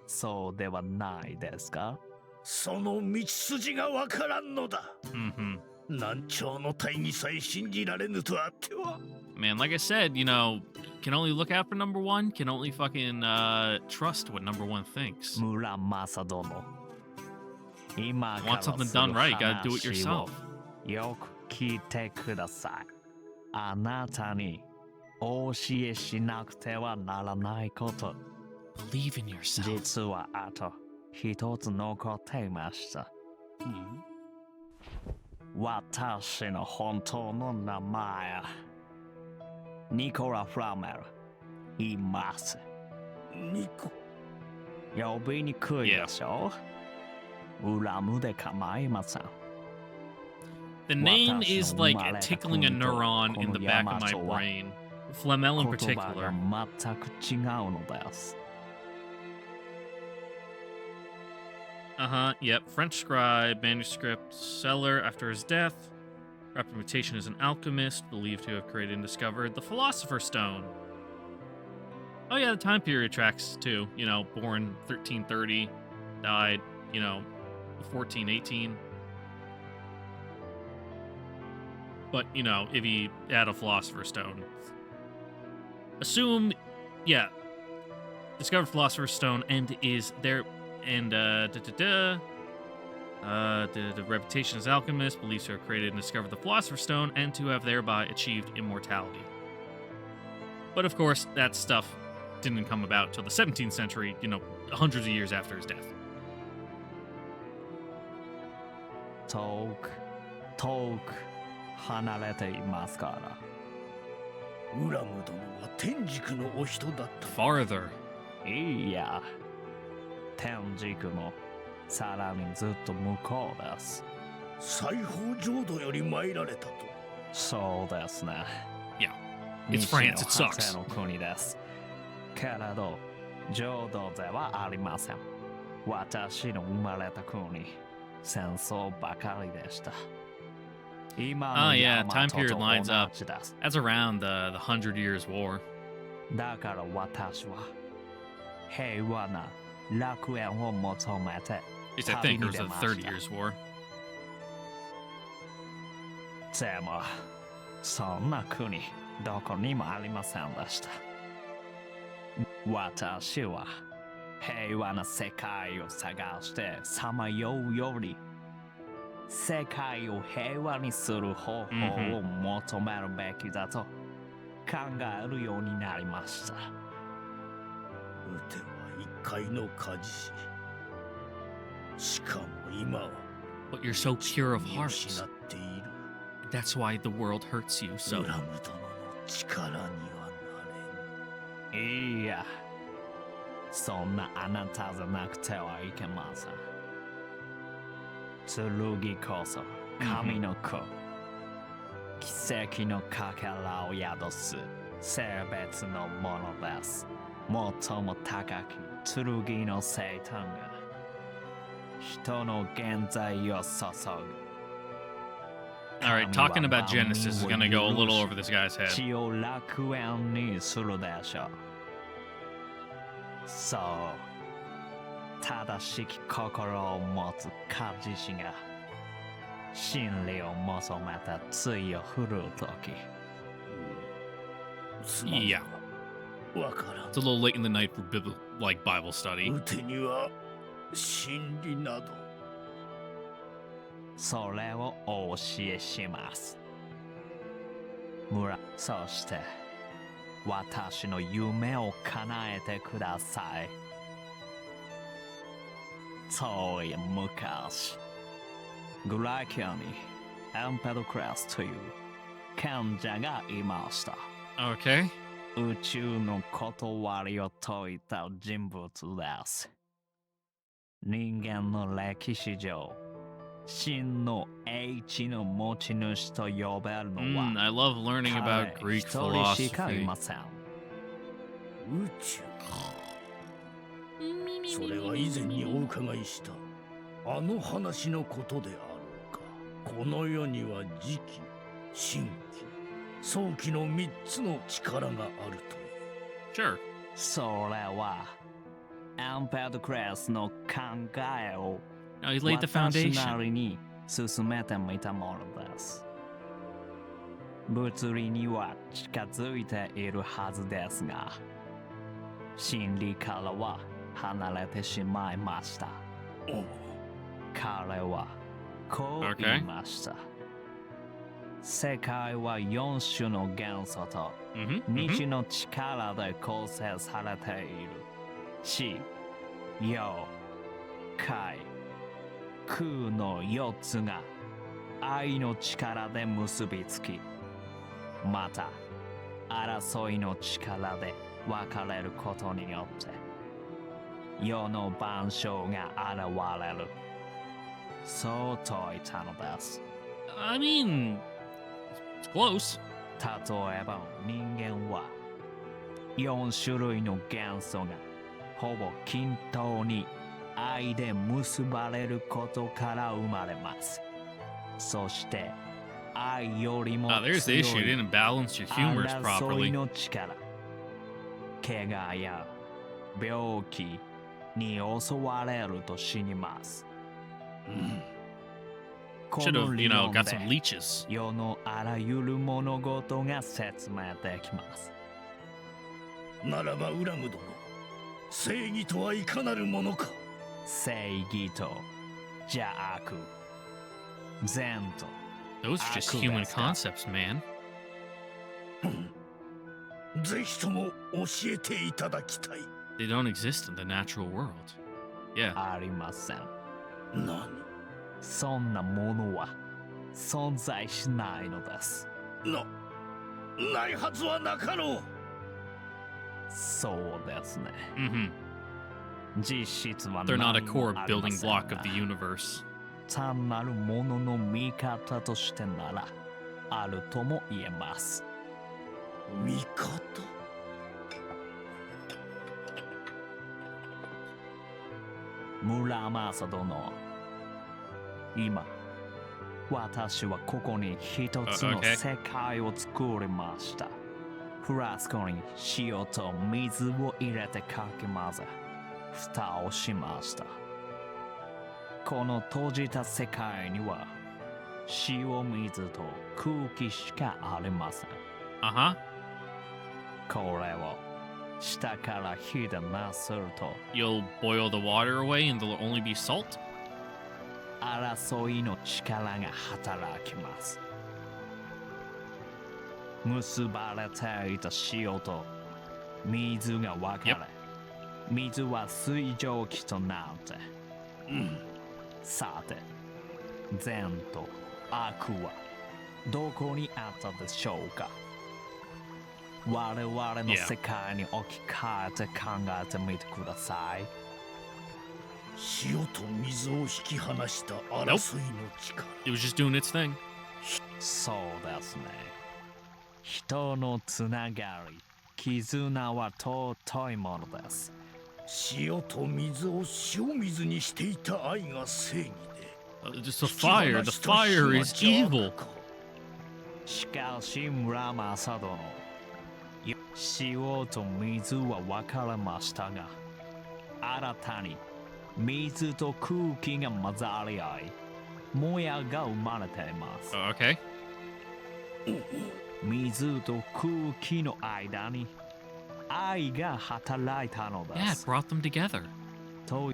そうではないですか？その道筋がわからんのだ。 Mm-hmm. 南朝の大義さえ信じられぬとあっては。 Man, like I said, you know, can only look out for number one, can only fucking trust what number one thinks. 村正殿、今か Want ら something する done right, you gotta do it 話 yourself. をよく聞いてください。あなたにお教えしなくてはならないこと、 Believe in yourself. 実はあと一つ残っていました。私の本当の名前、ニコラ・フラメル、言います。ニコ。呼びにくいでしょ？恨むで構いません。 The name is like tickling a neuron in the back of my brain. Flamel in 言葉 particular. が全く違うのです。 Uh-huh, yep. French scribe, manuscript seller after his death. Reputation as an alchemist, believed to have created and discovered the Philosopher's Stone. Oh yeah, the time period tracks too. You know, born 1330, died, you know, 1418. But, you know, if he had a Philosopher's Stone. Assume, yeah, discovered Philosopher's Stone and is there and the reputation as alchemists, beliefs to have created and discovered the Philosopher's Stone, and to have thereby achieved immortality. But of course, that stuff didn't come about till the 17th century, hundreds of years after his death. 遠く離れていますから。ウラム殿は天竺のお人だった。 Farther. いや、天竺のさらにずっと向こうです。西方浄土より参られたと。そうですね。Yeah. It's France, it sucks. 西の果ての国です。けれど、浄土ではありません。私の生まれた国、戦争ばかりでした。 Oh yeah, time period lines up. That's around the 100 Years War. だから私は平和な楽園を求めて At least I think it was the 30 Years War. でもそんな国どこにもありませんでした。私は平和な世界を探してさまようより世界を平和にする方法を求めるべきだと考えるようになりました。ウテは一介の家事師。しかも今は But you're so pure of 見 heart. 失っている。 That's why the world hurts you ウ so. ラム殿の力にはなれん。いや、そんなあなたじゃなくてはいけません。剣こそ神の子、奇跡のかけらを宿す性別のものです。最も高き剣の生誕が人の現在を注ぐ。 Alright, talking about Genesis is gonna go a little over this guy's head. 血を楽園にするでしょう。そう。正しき心を持つ家事師が真理を求めた杖を振るうとき。いや。わからん。 It's a little late in the night for Bible study. ウテには真理など。それをお教えします。そして私の夢を叶えてください。遠い昔、グラキアにエンペドクラスという賢者がいました。Okay. 宇宙の断りを説いた人物です。人間の歴史上、真の英知の持ち主と呼べるのは、I love learning about 彼 Greek 一人しかい philosophy. ません。宇宙それは以前にお伺いしたあの話のことであろうか。この世には時期、新期、早期の3つの力があるという。 Sure. それはエンペドクラスの考えを Now he laid the 私な foundation. りに進めてみたものです。物理には近づいているはずですが、真理からは離れてしまいました。彼はこう言いました。世界は4種の元素と 2種の力で構成されている。地、陽、海、空の4つが愛の力で結びつき、また争いの力で分かれることによって世の万象が現れる。そう説いたのです。I mean, it's close. 例えば人間は4種類の元素がほぼ均等に愛で結ばれることから生まれます。そして愛よりも There's the 強 issue. You い didn't balance your humors 争い properly. の力、怪我や病気に襲われると死にます。こ Should の have, 理 you know, 論 got で some leeches. 世のあらゆる物事が説明できます。ならばウラム殿、正義とはいかなるものか。正義と邪悪、善と Those are just human concepts, man. ぜひとも教えていただきたい。 They don't exist in the natural world. Yeah. ありません。何そんなものは存在しないのです。ないはずはなかろう。そうですね。 Mm-hmm. 実質は They're not a 何 core もありま building せん block が of the universe. 単なるものの見方としてならあるとも言えます。味方村正殿、今私はここに一つの Okay. 世界を作りました。フラスコに塩と水を入れてかき混ぜ、蓋をしました。この閉じた世界には塩水と空気しかありません。 Uh-huh. これを下から火で熱すると You'll boil the water away and there'll only be salt? 争いの力が働きます。結ばれていた塩と水が分かれ、水は水蒸気となって、さて、善と悪はどこにあったでしょうか。我々の世界に置き換えて考えてみてください。塩と水を引き離した争いの力。 It was just doing its thing. そうですね。人のつながり、絆は尊いものです。塩と水を塩水にしていた愛が正義で。Just the fire. The fire is evil. しかし村正殿、塩と水は分かれましたが、新たに水と空気が混ざり合い、もやが生まれています。Okay. 水と空気の間に愛が働いたので Yeah, it す。 brought them together. と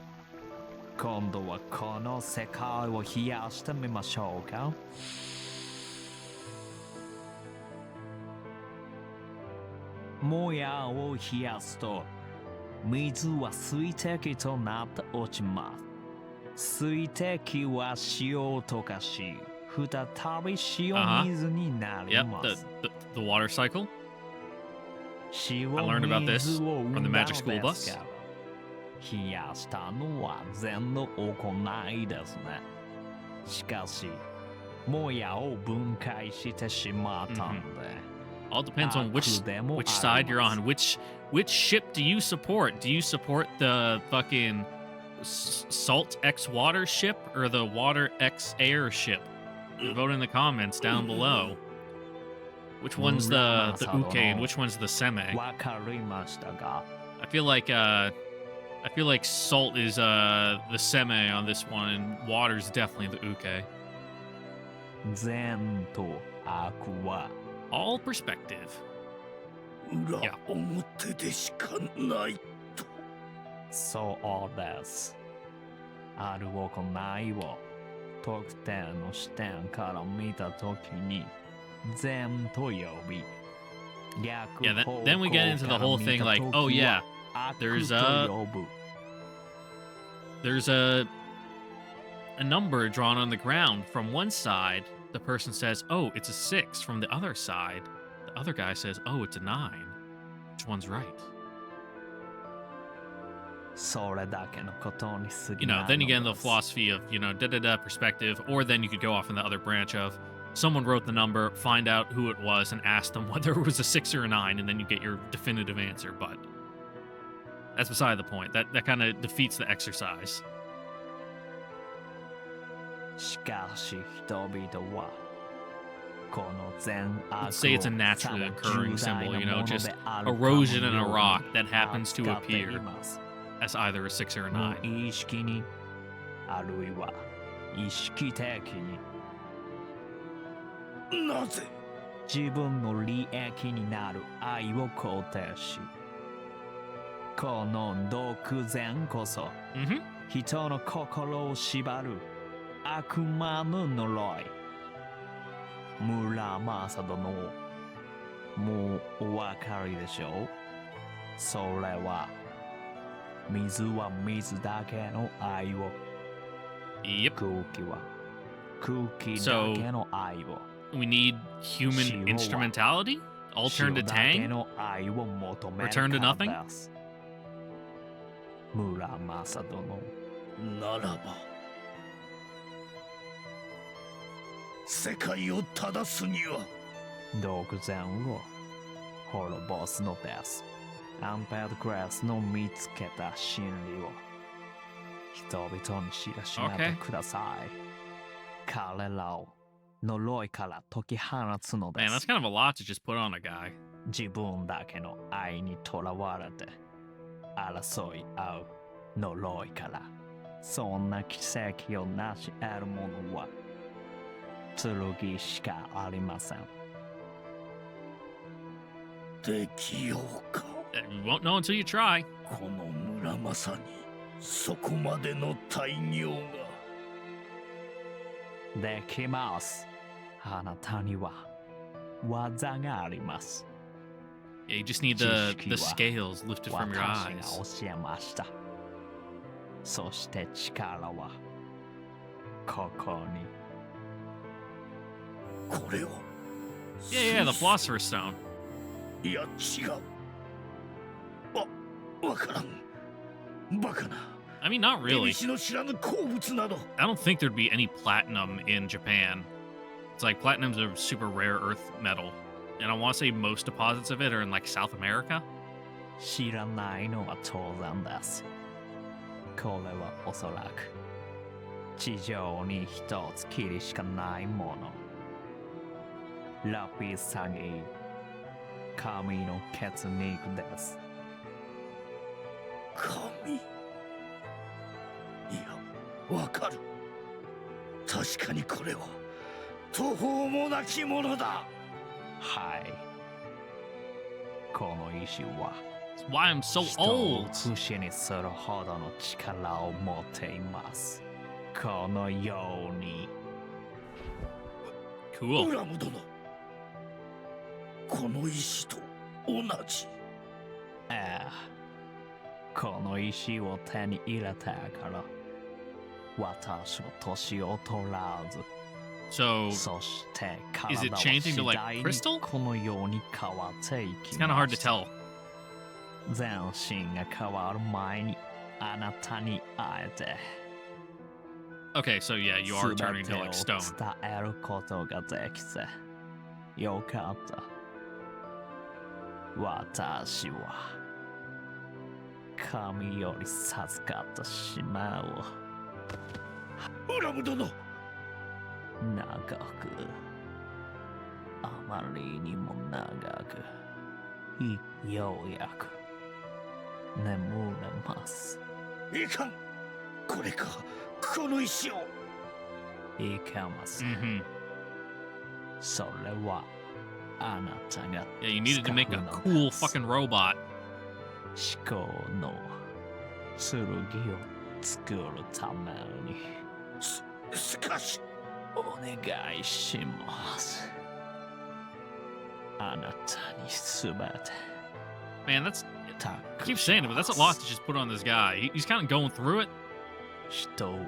今度はこの世界を冷やしてみましょうか。もやを冷やすと水は水滴となって落ちます。水滴は塩を溶かし、再び塩水になり Yep, ま the, す。 the water cycle. 塩 I learned about this 水を from the Magic School 生んだの bus. ですから冷やしたのは善の行いですね。しかし、もやを分解してしまったので、All depends on which 悪でも which あり side you're ます。 on. Which ship do you support? Do you support the fucking salt X water ship or the water X air ship? Vote in the comments down below. Which one's the uke and which one's the seme? わかりましたが、I feel like salt is the seme on this one and water's definitely the uke. 善と悪は All perspective. 裏 Yeah. 表でしかないと。そうです。ある行いを特定の視点から見たときに善と呼び、逆 Yeah, 方 then we get into the whole thing like, oh yeah, 悪 there's と呼ぶ。 there's a number drawn on the ground. From one side, the person says, "Oh, it's a 6." From the other side, the other guy says, "Oh, it's a 9." Which one's right? それだけのことに過 You ぎ know, ない then の again, the です。 philosophy of, perspective, or then you could go off in the other branch of someone wrote the number, find out who it was, and ask them whether it was a 6 or a 9, and then you get your definitive answer. But that's beside the point. That kind of defeats the exercise. しかし人々はこの善悪を Let's say it's a naturally occurring symbol, just erosion in a rock that happens to appear as either a 6 or a 9. 無意識にあるいは意識的になぜ自分の利益になる愛を肯定し、この独善こそ Mm-hmm. 人の心を縛る悪魔の呪い。村正殿、もうお分かりでしょう。それは水は水だけの愛を、 Yep. 空気は空気だけの愛を、 We need human instrumentality? All turn to 塩だけ Tang? の愛を求める Return to から nothing? です。村正殿、ならば世界を正すには独善を滅ぼすのです。アンペッドクラスの見つけた真理を人々に知らしめてください。彼らを呪いから解き放つので Man, that's す。 kind of a lot to just put on a guy. 自分だけの愛にとらわれて争い合う呪いから、そんな奇跡を成し得るものは剣しかありません。できようか。 You won't know until you try. この村正にそこまでの大業が。できます。あなたには技があります。 Yeah, you just need the scales lifted from your 私 eyes. が教えました。そして力はここに。これを Yeah, yeah, the Philosopher's Stone. いや違う。わからん。バカな。 I mean, not 歴 really. 史の知らぬ鉱物など。 I don't think there'd be any platinum in Japan. It's like platinum's a super rare earth metal. And I want to say most deposits of it are in like South America. 知らないのは当然です。これはおそらく地上に一つきりしかないもの。ラピスサギー、神の血肉です。神。いや、わかる。確かにこれは途方もなきものだ。はい。この石は That's why I'm so 人を old. 不死にするほどの力を持っています。このように。ウ Cool. ラム殿、この石と同じ。ええ、この石を手に入れたから私は年を取らず、 So そして体 is it は changing 次 to, like, 第に crystal? このように変わっていき it's kind of hard to ました。 tell. 全身が変わる前にあなたに会えて Okay, so yeah, you are turning 全 to てを like stone. 伝えることができてよかった。私は神より授かった使命をウラム殿、長く、あまりにも長く、ようやく眠れます。いかん。これか、この石を。いけます。 Mm-hmm. それはあなたが Yeah, you needed to make a 使うの cool です fucking robot. 思考の剣を作るためにしかし、お願いします。あなたにすべて Man, that's 託 I keep し saying it, but ま that's a す。 lot to just put on this guy. He's kind of going through it, 人を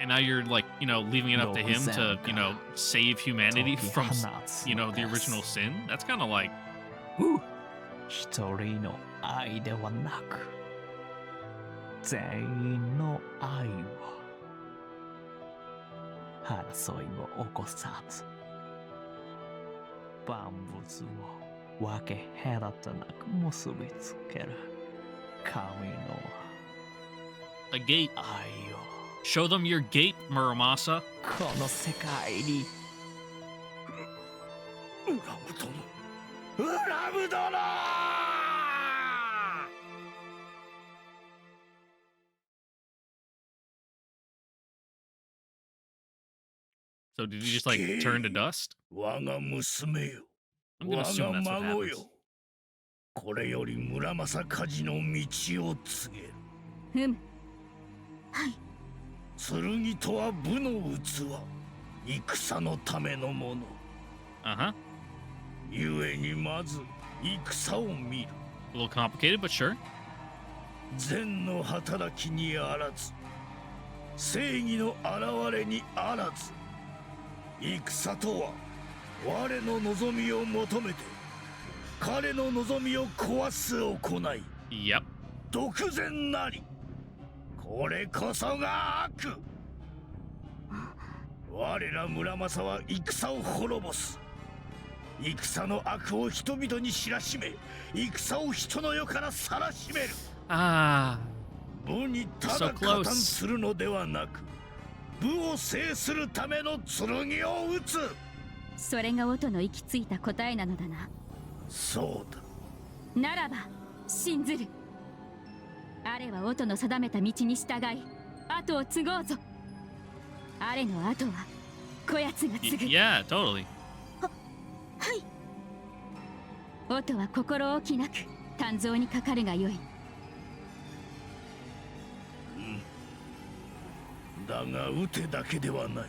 and now you're like, you know, leaving it up to him to, you know, save humanity 解き from, 放つ you know, の the です original sin. That's kind of like, 一人の愛ではなく全員の愛を争いを起こさず万物を分け隔てなく結びつける神の a gate. 愛を Show them your gate, Muramasa. この世界にウラム殿、ウラム殿。So did he just like turn to dust? 我が娘よ、 I'm gonna 我 assume が that's what 孫 happens. よ。これより村正火事の道を告げる。ふむ。はい。剣とは武の器、戦のためのもの。Uh-huh. 故にまず戦を見る。A little complicated, but sure. 善の働きにあらず、正義の現れにあらず。戦とは我の望みを求めて彼の望みを壊す行い。 Yep. 独善なり。これこそが悪。我ら村正は戦を滅ぼす。戦の悪を人々に知らしめ、戦を人の世から晒しめる。Ah. 武にただ So 加 close. 担するのではなく、武を制するための剣を打つ。それが音の行き着いた答えなのだな。そうだ。ならば信ずる。あれは音の定めた道に従い後を継ごうぞ。あれの後はこやつが継ぐ。 Yeah, totally. はい。音は心置きなく鍛造にかかるがよい。だが撃てだけではない。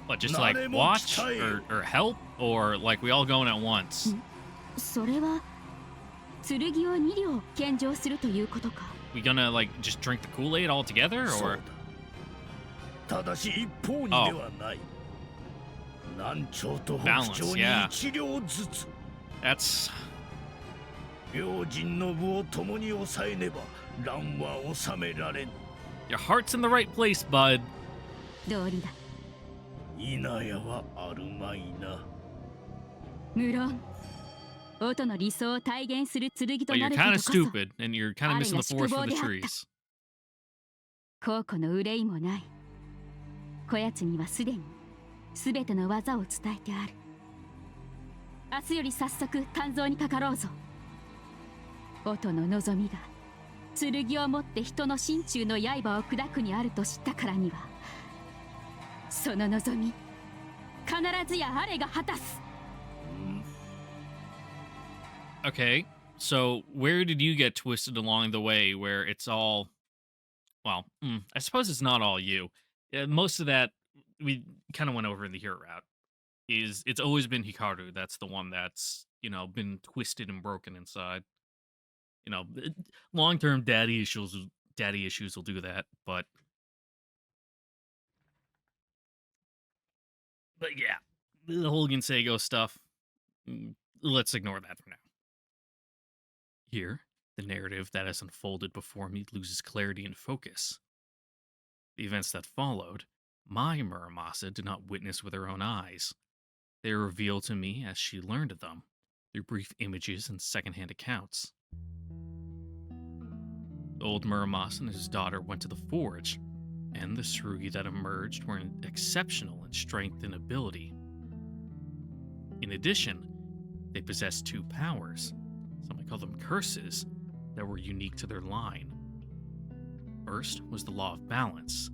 What, just like watch or help? Or like we all going at once? それは剣を2両献上するということか。 We gonna like just drink the Kool-Aid all together? そう Or だ。ただし一方にではない。南朝と北朝に1両ずつ。 that's 両人の武を共に抑えねば乱は収められぬ。 your heart's in the right place, bud. 道理だ。稲やはあるまいな。無論音の理想を体現する剣と But な you're るこ kind と of こそ stupid, and you're kind of missing the forest for the あれが宿坊であった trees. 孝子の憂いもない。こやつにはすでに全ての技を伝えてある。明日より早速鍛造にかかろうぞ。音の望みが剣を持って人の心中の刃を砕くにあると知ったからには、その望み必ずやあれが果たす。 Okay, so where did you get twisted along the way where it's all, well, I suppose it's not all you. Most of that we kind of went over in the hero route. It's always been Hikaru that's the one that's, been twisted and broken inside. Long-term daddy issues will do that, but yeah, the whole Ginseigo stuff, let's ignore that for now. Here, the narrative that has unfolded before me loses clarity and focus. The events that followed, my Muramasa did not witness with her own eyes. They were revealed to me as she learned of them, through brief images and secondhand accounts. Old Muramasa and his daughter went to the forge, and the Tsurugi that emerged were exceptional in strength and ability. In addition, they possessed two powers, some might call them curses, that were unique to their line. First was the law of balance,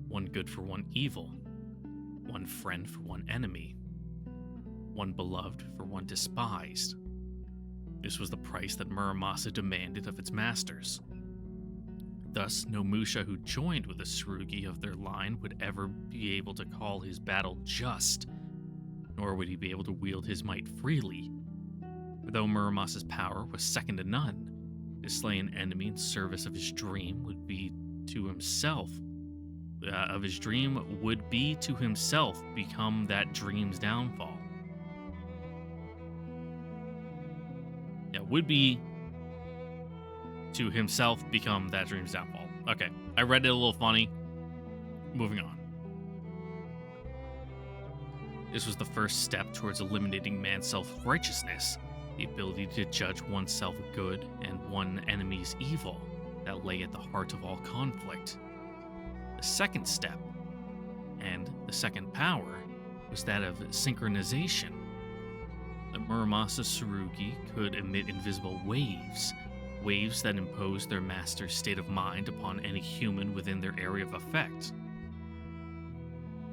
one good for one evil, one friend for one enemy, one beloved for one despised. This was the price that Muramasa demanded of its masters. Thus, no Musha who joined with a Tsurugi of their line would ever be able to call his battle just, nor would he be able to wield his might freely. For though Muramasa's power was second to none, to slay an enemy in service of his dream would be to himself. Become that dream's downfall. Yeah, would be to himself become that dream's downfall. Okay, I read it a little funny. Moving on. This was the first step towards eliminating man's self-righteousness, the ability to judge oneself good and one enemy's evil that lay at the heart of all conflict. The second step, and the second power, was that of synchronization. The Muramasa Tsurugi could emit invisible waves that imposed their master's state of mind upon any human within their area of effect.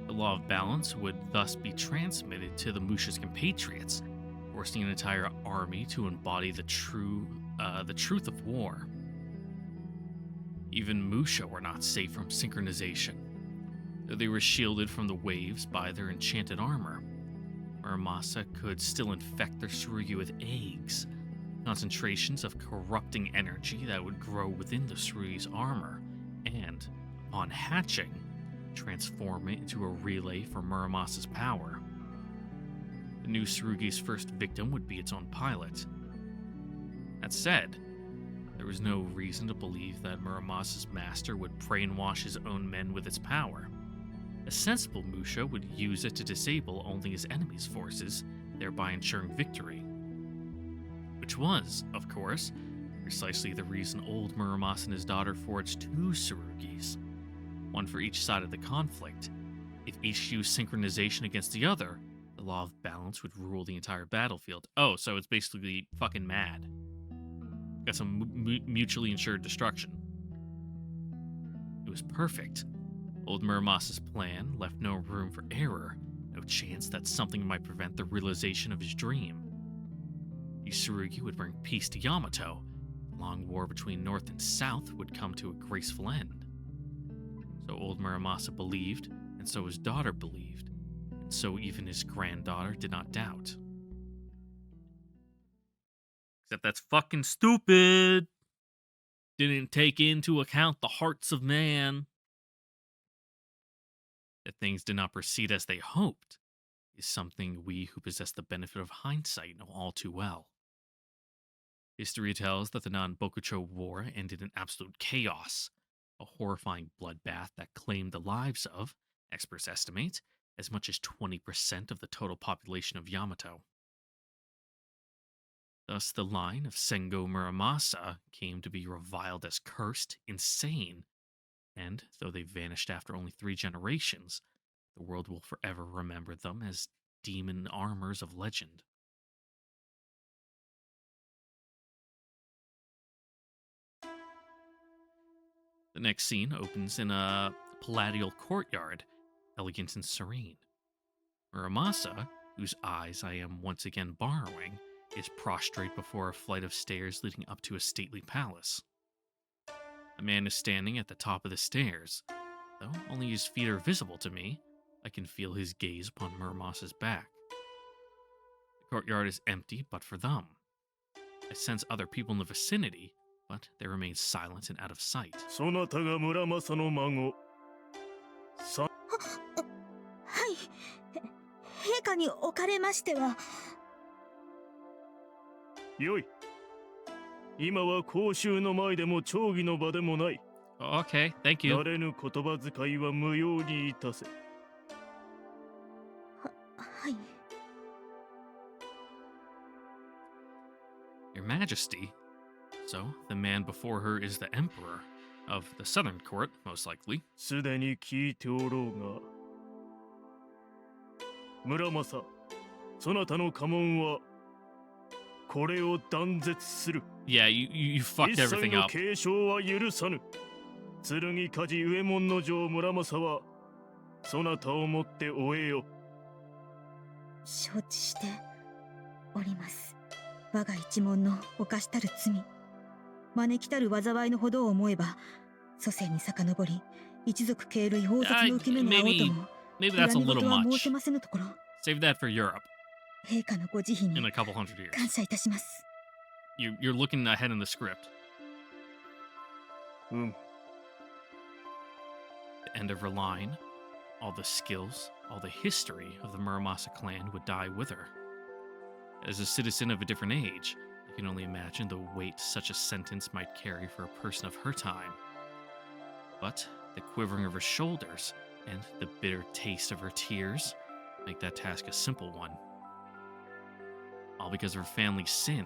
The law of balance would thus be transmitted to the Musha's compatriots, forcing an entire army to embody the truth of war. Even Musha were not safe from synchronization. Though they were shielded from the waves by their enchanted armor, Muramasa could still infect their Tsurugi with eggs, concentrations of corrupting energy that would grow within the Tsurugi's armor, and, upon hatching, transform it into a relay for Muramasa's power. The new Tsurugi's first victim would be its own pilot. That said, there was no reason to believe that Muramasa's master would brainwash his own men with its power. A sensible Musha would use it to disable only his enemy's forces, thereby ensuring victory. Which was, of course, precisely the reason old Muramasa and his daughter forged 2 Tsurugis, one for each side of the conflict. If each used synchronization against the other, the law of balance would rule the entire battlefield. Oh, so it's basically fucking mad. Got some mutually insured destruction. It was perfect. Old Muramasa's plan left no room for error, no chance that something might prevent the realization of his dream. The Tsurugi would bring peace to Yamato. The long war between North and South would come to a graceful end. So old Muramasa believed, and so his daughter believed, and so even his granddaughter did not doubt. Except that's fucking stupid. Didn't take into account the hearts of man. That things did not proceed as they hoped is something we who possess the benefit of hindsight know all too well. History tells that the Non-Bokucho War ended in absolute chaos, a horrifying bloodbath that claimed the lives of, experts estimate, as much as 20% of the total population of Yamato. Thus, the line of Sengo Muramasa came to be reviled as cursed, insane, and, though they vanished after only 3 generations, the world will forever remember them as demon armors of legend. The next scene opens in a palatial courtyard, elegant and serene. Muramasa, whose eyes I am once again borrowing, is prostrate before a flight of stairs leading up to a stately palace. A man is standing at the top of the stairs. Though only his feet are visible to me, I can feel his gaze upon Muramasa's back. The courtyard is empty but for them. I sense other people in the vicinity, but they remain silent and out of sight. そなたが村正の孫さはい。陛下におかれましては。よい今は公衆の前でも町議の場でもない Okay, thank you. 慣れぬ言葉遣いは無用にいたせはい。Your Majesty. So, the man before her is the Emperor of the Southern Court, most likely. すでに聞いておろうが村正そなたの家紋はこれを断絶する Yeah, you fucked 一切 everything の up. 継承は許さぬ剣鍛冶右衛門の城村正はそなたをもって終えよ承知しております。我が一門の犯したる罪、招きたる災いのほどを思えば、祖先に遡り、一族系類宝殺の受け目の青とも、 Maybe that's a 恨み little 事は申 much. せませぬところ、 Save that for Europe 陛下のご慈悲 in に a couple hundred years. 感謝いたします。You're looking ahead in the script. うん The end of her line, all the skills, all the history of the Muramasa clan would die with her. As a citizen of a different age, I can only imagine the weight such a sentence might carry for a person of her time. But the quivering of her shoulders and the bitter taste of her tears make that task a simple one. All because of her family's sin,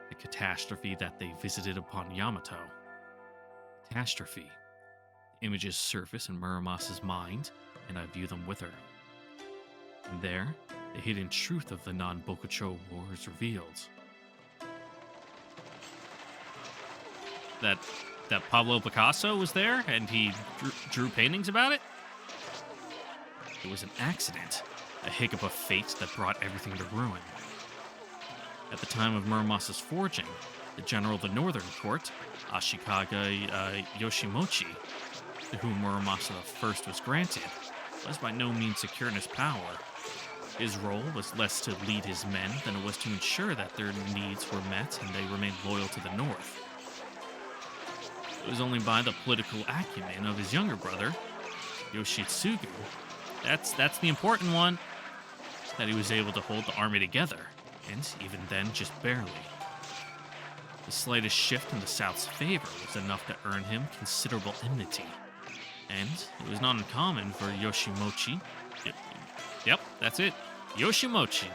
the catastrophe that they visited upon Yamato. Catastrophe. Images surface in Muramasa's mind, and I view them with her. And there, the hidden truth of the Non-Bokucho War is revealed. That Pablo Picasso was there, and he drew paintings about it? It was an accident, a hiccup of fate that brought everything to ruin. At the time of Muramasa's forging, the general of the Northern Court, Ashikaga Yoshimochi, to whom Muramasa I was granted, was by no means secure in his power. His role was less to lead his men than it was to ensure that their needs were met and they remained loyal to the north. It was only by the political acumen of his younger brother, Yoshitsugu, that's the important one, that he was able to hold the army together, and even then just barely. The slightest shift in the South's favor was enough to earn him considerable enmity, and it was not uncommon for Yoshimochi, yep, that's it, Yoshimochi,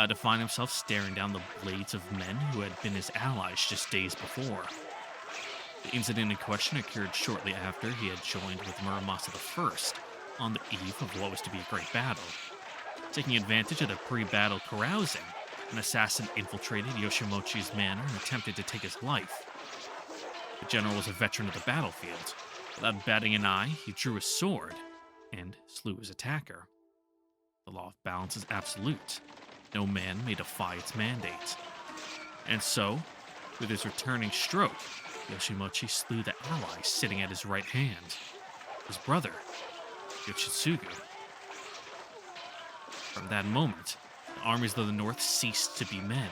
to find himself staring down the blades of men who had been his allies just days before. The incident in question occurred shortly after he had joined with Muramasa I on the eve of what was to be a great battle. Taking advantage of the pre-battle carousing, an assassin infiltrated Yoshimochi's manor and attempted to take his life. The general was a veteran of the battlefield. Without batting an eye, he drew his sword and slew his attacker. The law of balance is absolute. No man may defy its mandate. And so, with his returning stroke, Yoshimochi slew the ally sitting at his right hand, his brother, Yoshitsugu. From that moment, the armies of the north ceased to be men.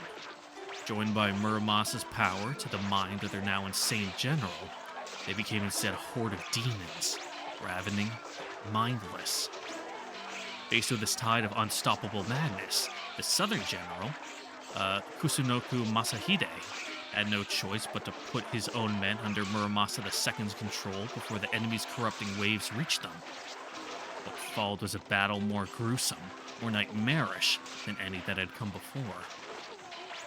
Joined by Muramasa's power to the mind of their now insane general, they became instead a horde of demons, ravening, mindless. Faced with this tide of unstoppable madness, the southern general, Kusunoku Masahide, had no choice but to put his own men under Muramasa II's control before the enemy's corrupting waves reached them. What followed was a battle more gruesome, more nightmarish than any that had come before.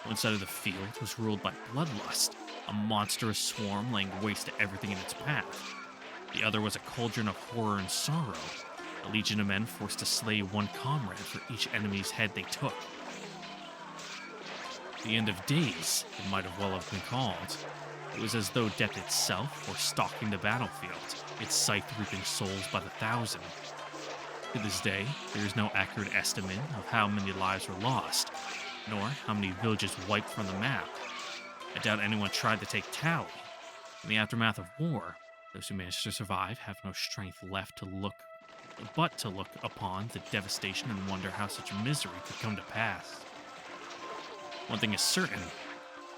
One side of the field was ruled by bloodlust, a monstrous swarm laying waste to everything in its path. The other was a cauldron of horror and sorrow, a legion of men forced to slay one comrade for each enemy's head they took. The end of days, it might have well have been called. It was as though death itself were stalking the battlefield, its scythe-reaping souls by the thousand. To this day, there is no accurate estimate of how many lives were lost, nor how many villages wiped from the map. I doubt anyone tried to take tally. In the aftermath of war, those who managed to survive have no strength left to look upon the devastation and wonder how such misery could come to pass. One thing is certain,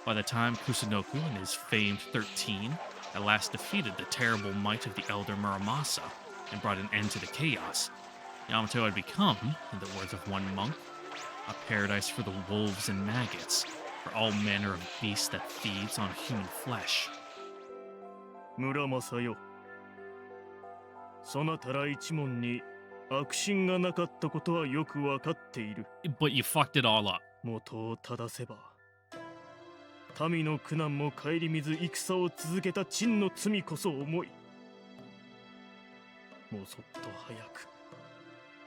by the time Kusunoku and his famed 13 at last defeated the terrible might of the elder Muramasa and brought an end to the chaos, Yamato had become, in the words of one monk, a paradise for the wolves and maggots, for all manner of beasts that feeds on human flesh. 村正よ。そなたら一門に悪心がなかったことはよくわかっている。But you fucked it all up. 元を正せば、民の苦難も顧みず戦を続けた陳の罪こそ重い。もうそっと早く。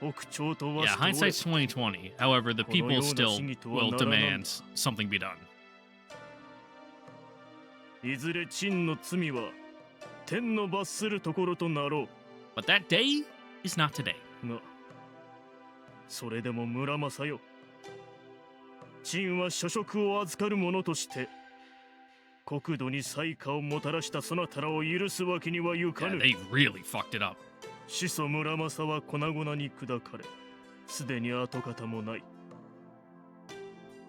Yeah, hindsight's 2020. However, the people still will demand something be done. いずれ陳の罪は天の罰するところとなろう。But that day is not today. が、それでも村正よ。陳は諸職を預かる者として、国土に災禍をもたらしたそなたらを許すわけにはいかぬ。Yeah, they really fucked it up. 始祖村正は粉々に砕かれ、すでに跡形もない。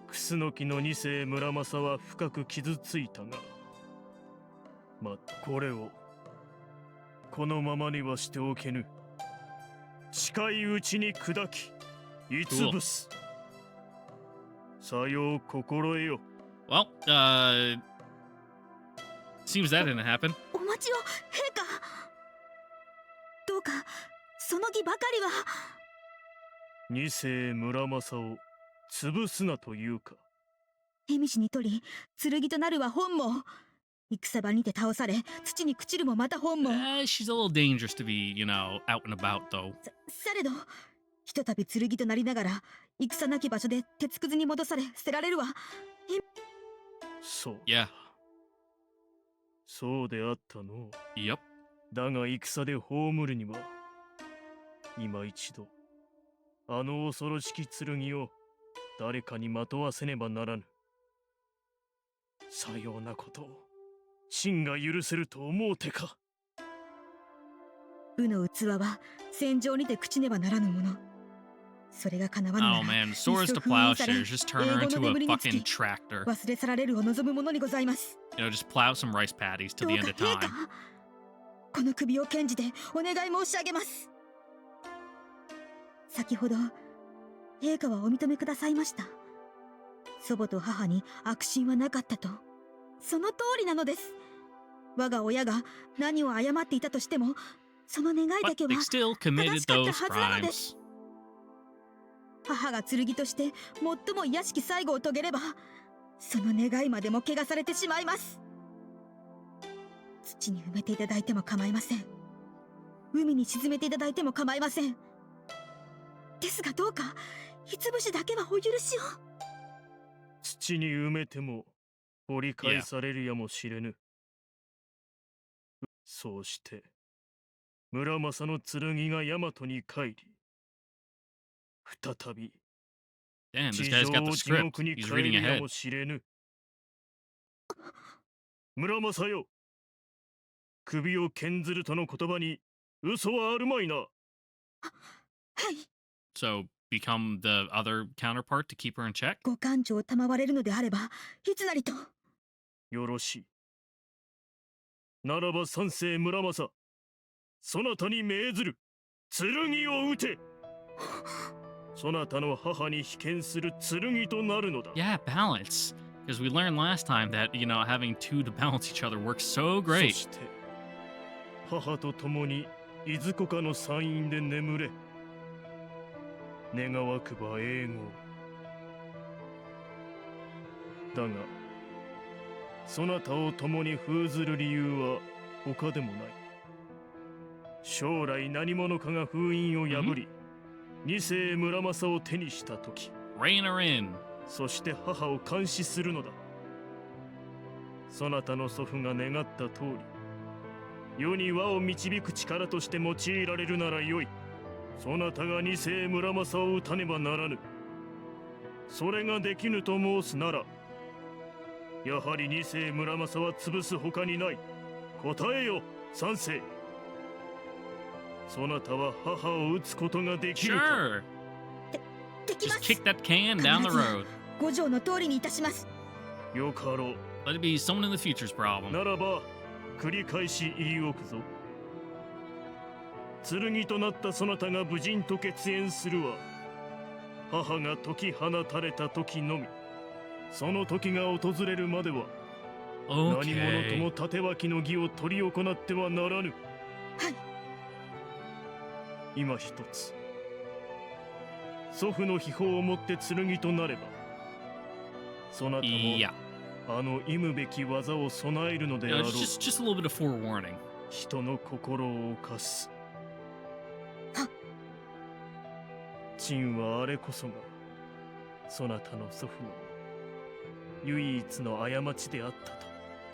楠木の二世村正は深く傷ついたが、これをこのままにはしておけぬ。近いうちに砕き、いつぶす。さよう心得よ。Well, seems that didn't happen. お待ちを、陛下。どうかその儀ばかりは。二世村正を潰すなというか。蝦夷に取り剣となるは本望。戦場にて倒され土に朽ちるもまた本望。She's a little dangerous to be, out and about though. されどひとたび剣となりながら戦なき場所で鉄くずに戻され捨てられるわ。そう。Yeah. そうであったの。Yep. だが戦で葬るには今一度あの恐ろしき剣を誰かにまとわせねばならぬ。さようなことを陳が許せると思うてか。武の器は戦場にて朽ちねばならぬもの。それが叶わぬな Oh ら man, いっ swords そ to 封印され plowshares. Just turn 英 her 語の into 眠 a りにつき fucking tractor. 忘れ去られるを望むものにございます。 You know, just plow some rice paddies to ど the う end か of 陛下 time. この首を剣じてお願い申し上げます。先ほど陛下はお認めくださいました。祖母と母に悪心はなかったと。その通りなのです。我が親が何を誤っていたとしても、その願いだ But けは they still committed those crimes. 母が剣として最も卑しき最後を遂げれば、その願いまでも汚されてしまいます。土に埋めていただいても構いません。海に沈めていただいても構いません。ですがどうか一節だけはお許しを。土に埋めても掘り返されるやもしれぬ。そうして村正の剣が大和に帰り、再び Damn, 地 this 上 guy's got を the 地 script. 獄に He's 帰 reading るや ahead. もしれぬ。村正よ、首を剣ずるとの言葉に嘘はあるまいな。はい。 So become the other counterpart to keep her in check? ご感情を賜れるのであれば、いつなりと。よろしい。ならば三世村正、そなたに命ずる。剣を撃て。そなたの母に被験する剣となるのだ。 Yeah, balance. Because we learned last time that, you know, having two to balance each other works so そ great. して母と共にいずこかの山院で眠れ。願わくば英語。だがそなたを共に封ずる理由は他でもない。将来何者かが封印を破り、二世村正を手にしたとき、 Rein her in. そして母を監視するのだ。そなたの祖父が願った通り、世に和を導く力として用いられるならよい。そなたが二世村正を討たねばならぬ。それができぬと申すなら、やはり二世村正は潰す他にない。答えよ、三世。そなたは母を撃つことができるか。 Sure. できま Just す。 kick that can down the road. 五条の通りにいたします。よかろう。 Let it be someone in the future's problem. ならば繰り返し言い置くぞ。剣となったそなたが無人と血縁するは、母が解き放たれた時のみ。その時が訪れるまでは、何者と Okay. も縦脇の儀を執り行ってはならぬ。はい。今一つ、祖父の秘宝をもって剣となれば、そなたも Yeah. あの忌むべき技を備えるので You あ know, ろう。 just a little bit of forewarning. 人の心を侵す。陳はあれこそがそなたの祖父の唯一の過ちであったと。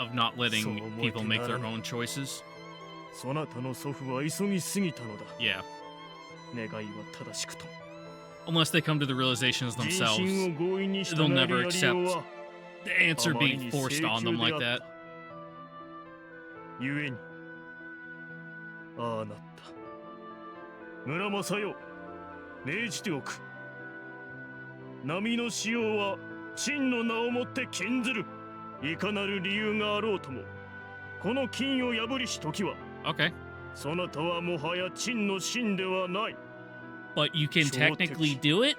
Of not letting So, people make their Moitinara. own choices. そなたの祖父は急ぎすぎたのだ。 Yeah. 願いは正しくと。 Unless they come to the realizations 人 themselves. 心を強引に従 They'll え never るやりよう accept は the answer あまり being に forced 請 on 求 them で like あっ that. た。ゆえにああなった。村正よ、命じておく。波の使用は陳の名をもって禁ずる。いかなる理由があろうとも、この禁を破りし時は、 Okay. そなたはもはや陳の臣ではない。 But you can Sure, technically do it,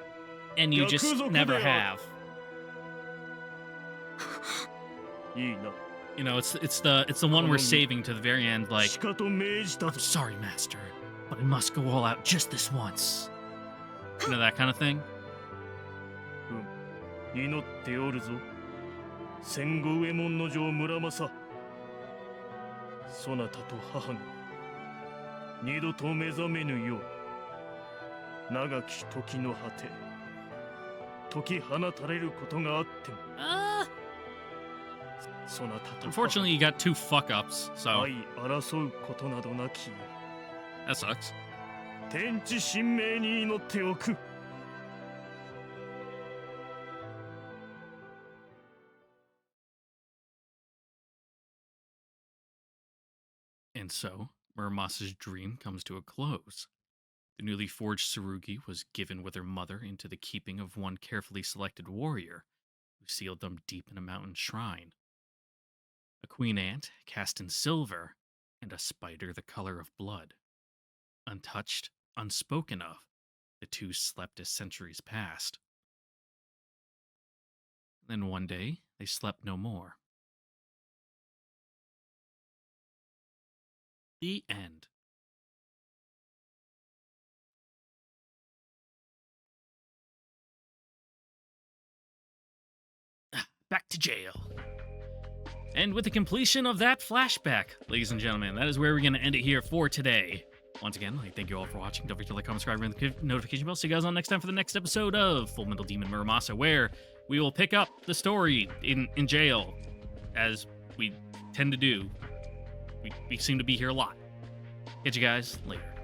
and you just Yakuza never Kudera. have. いいな。 You know, it's the one we're saving to the very end. Like, しかと命じた I'm ぞ。 sorry, master, but I must go all out just this once. You know, that kind of thing. 祈っておるぞ。戦後右衛門の城村正。そなたと母が二度と目覚めぬよう、長き時の果て、解き放たれることがあっても、そなたと母 Unfortunately, you got two fuck ups, so 相争うことなどなきよ that sucks. う、天地神明に祈っておく。And so Muramasa's dream comes to a close. The newly forged Tsurugi was given with her mother into the keeping of one carefully selected warrior, who sealed them deep in a mountain shrine. A queen ant cast in silver, and a spider the color of blood. Untouched, unspoken of, the two slept as centuries passed. Then one day, they slept no more. The end. Back to jail. And with the completion of that flashback, ladies and gentlemen, that is where we're going to end it here for today. Once again, thank you all for watching. Don't forget to like, comment, subscribe, and the notification bell. See you guys on next time for the next episode of Full Metal Demon Muramasa, where we will pick up the story in jail, as we tend to do. We seem to be here a lot. Catch you guys later.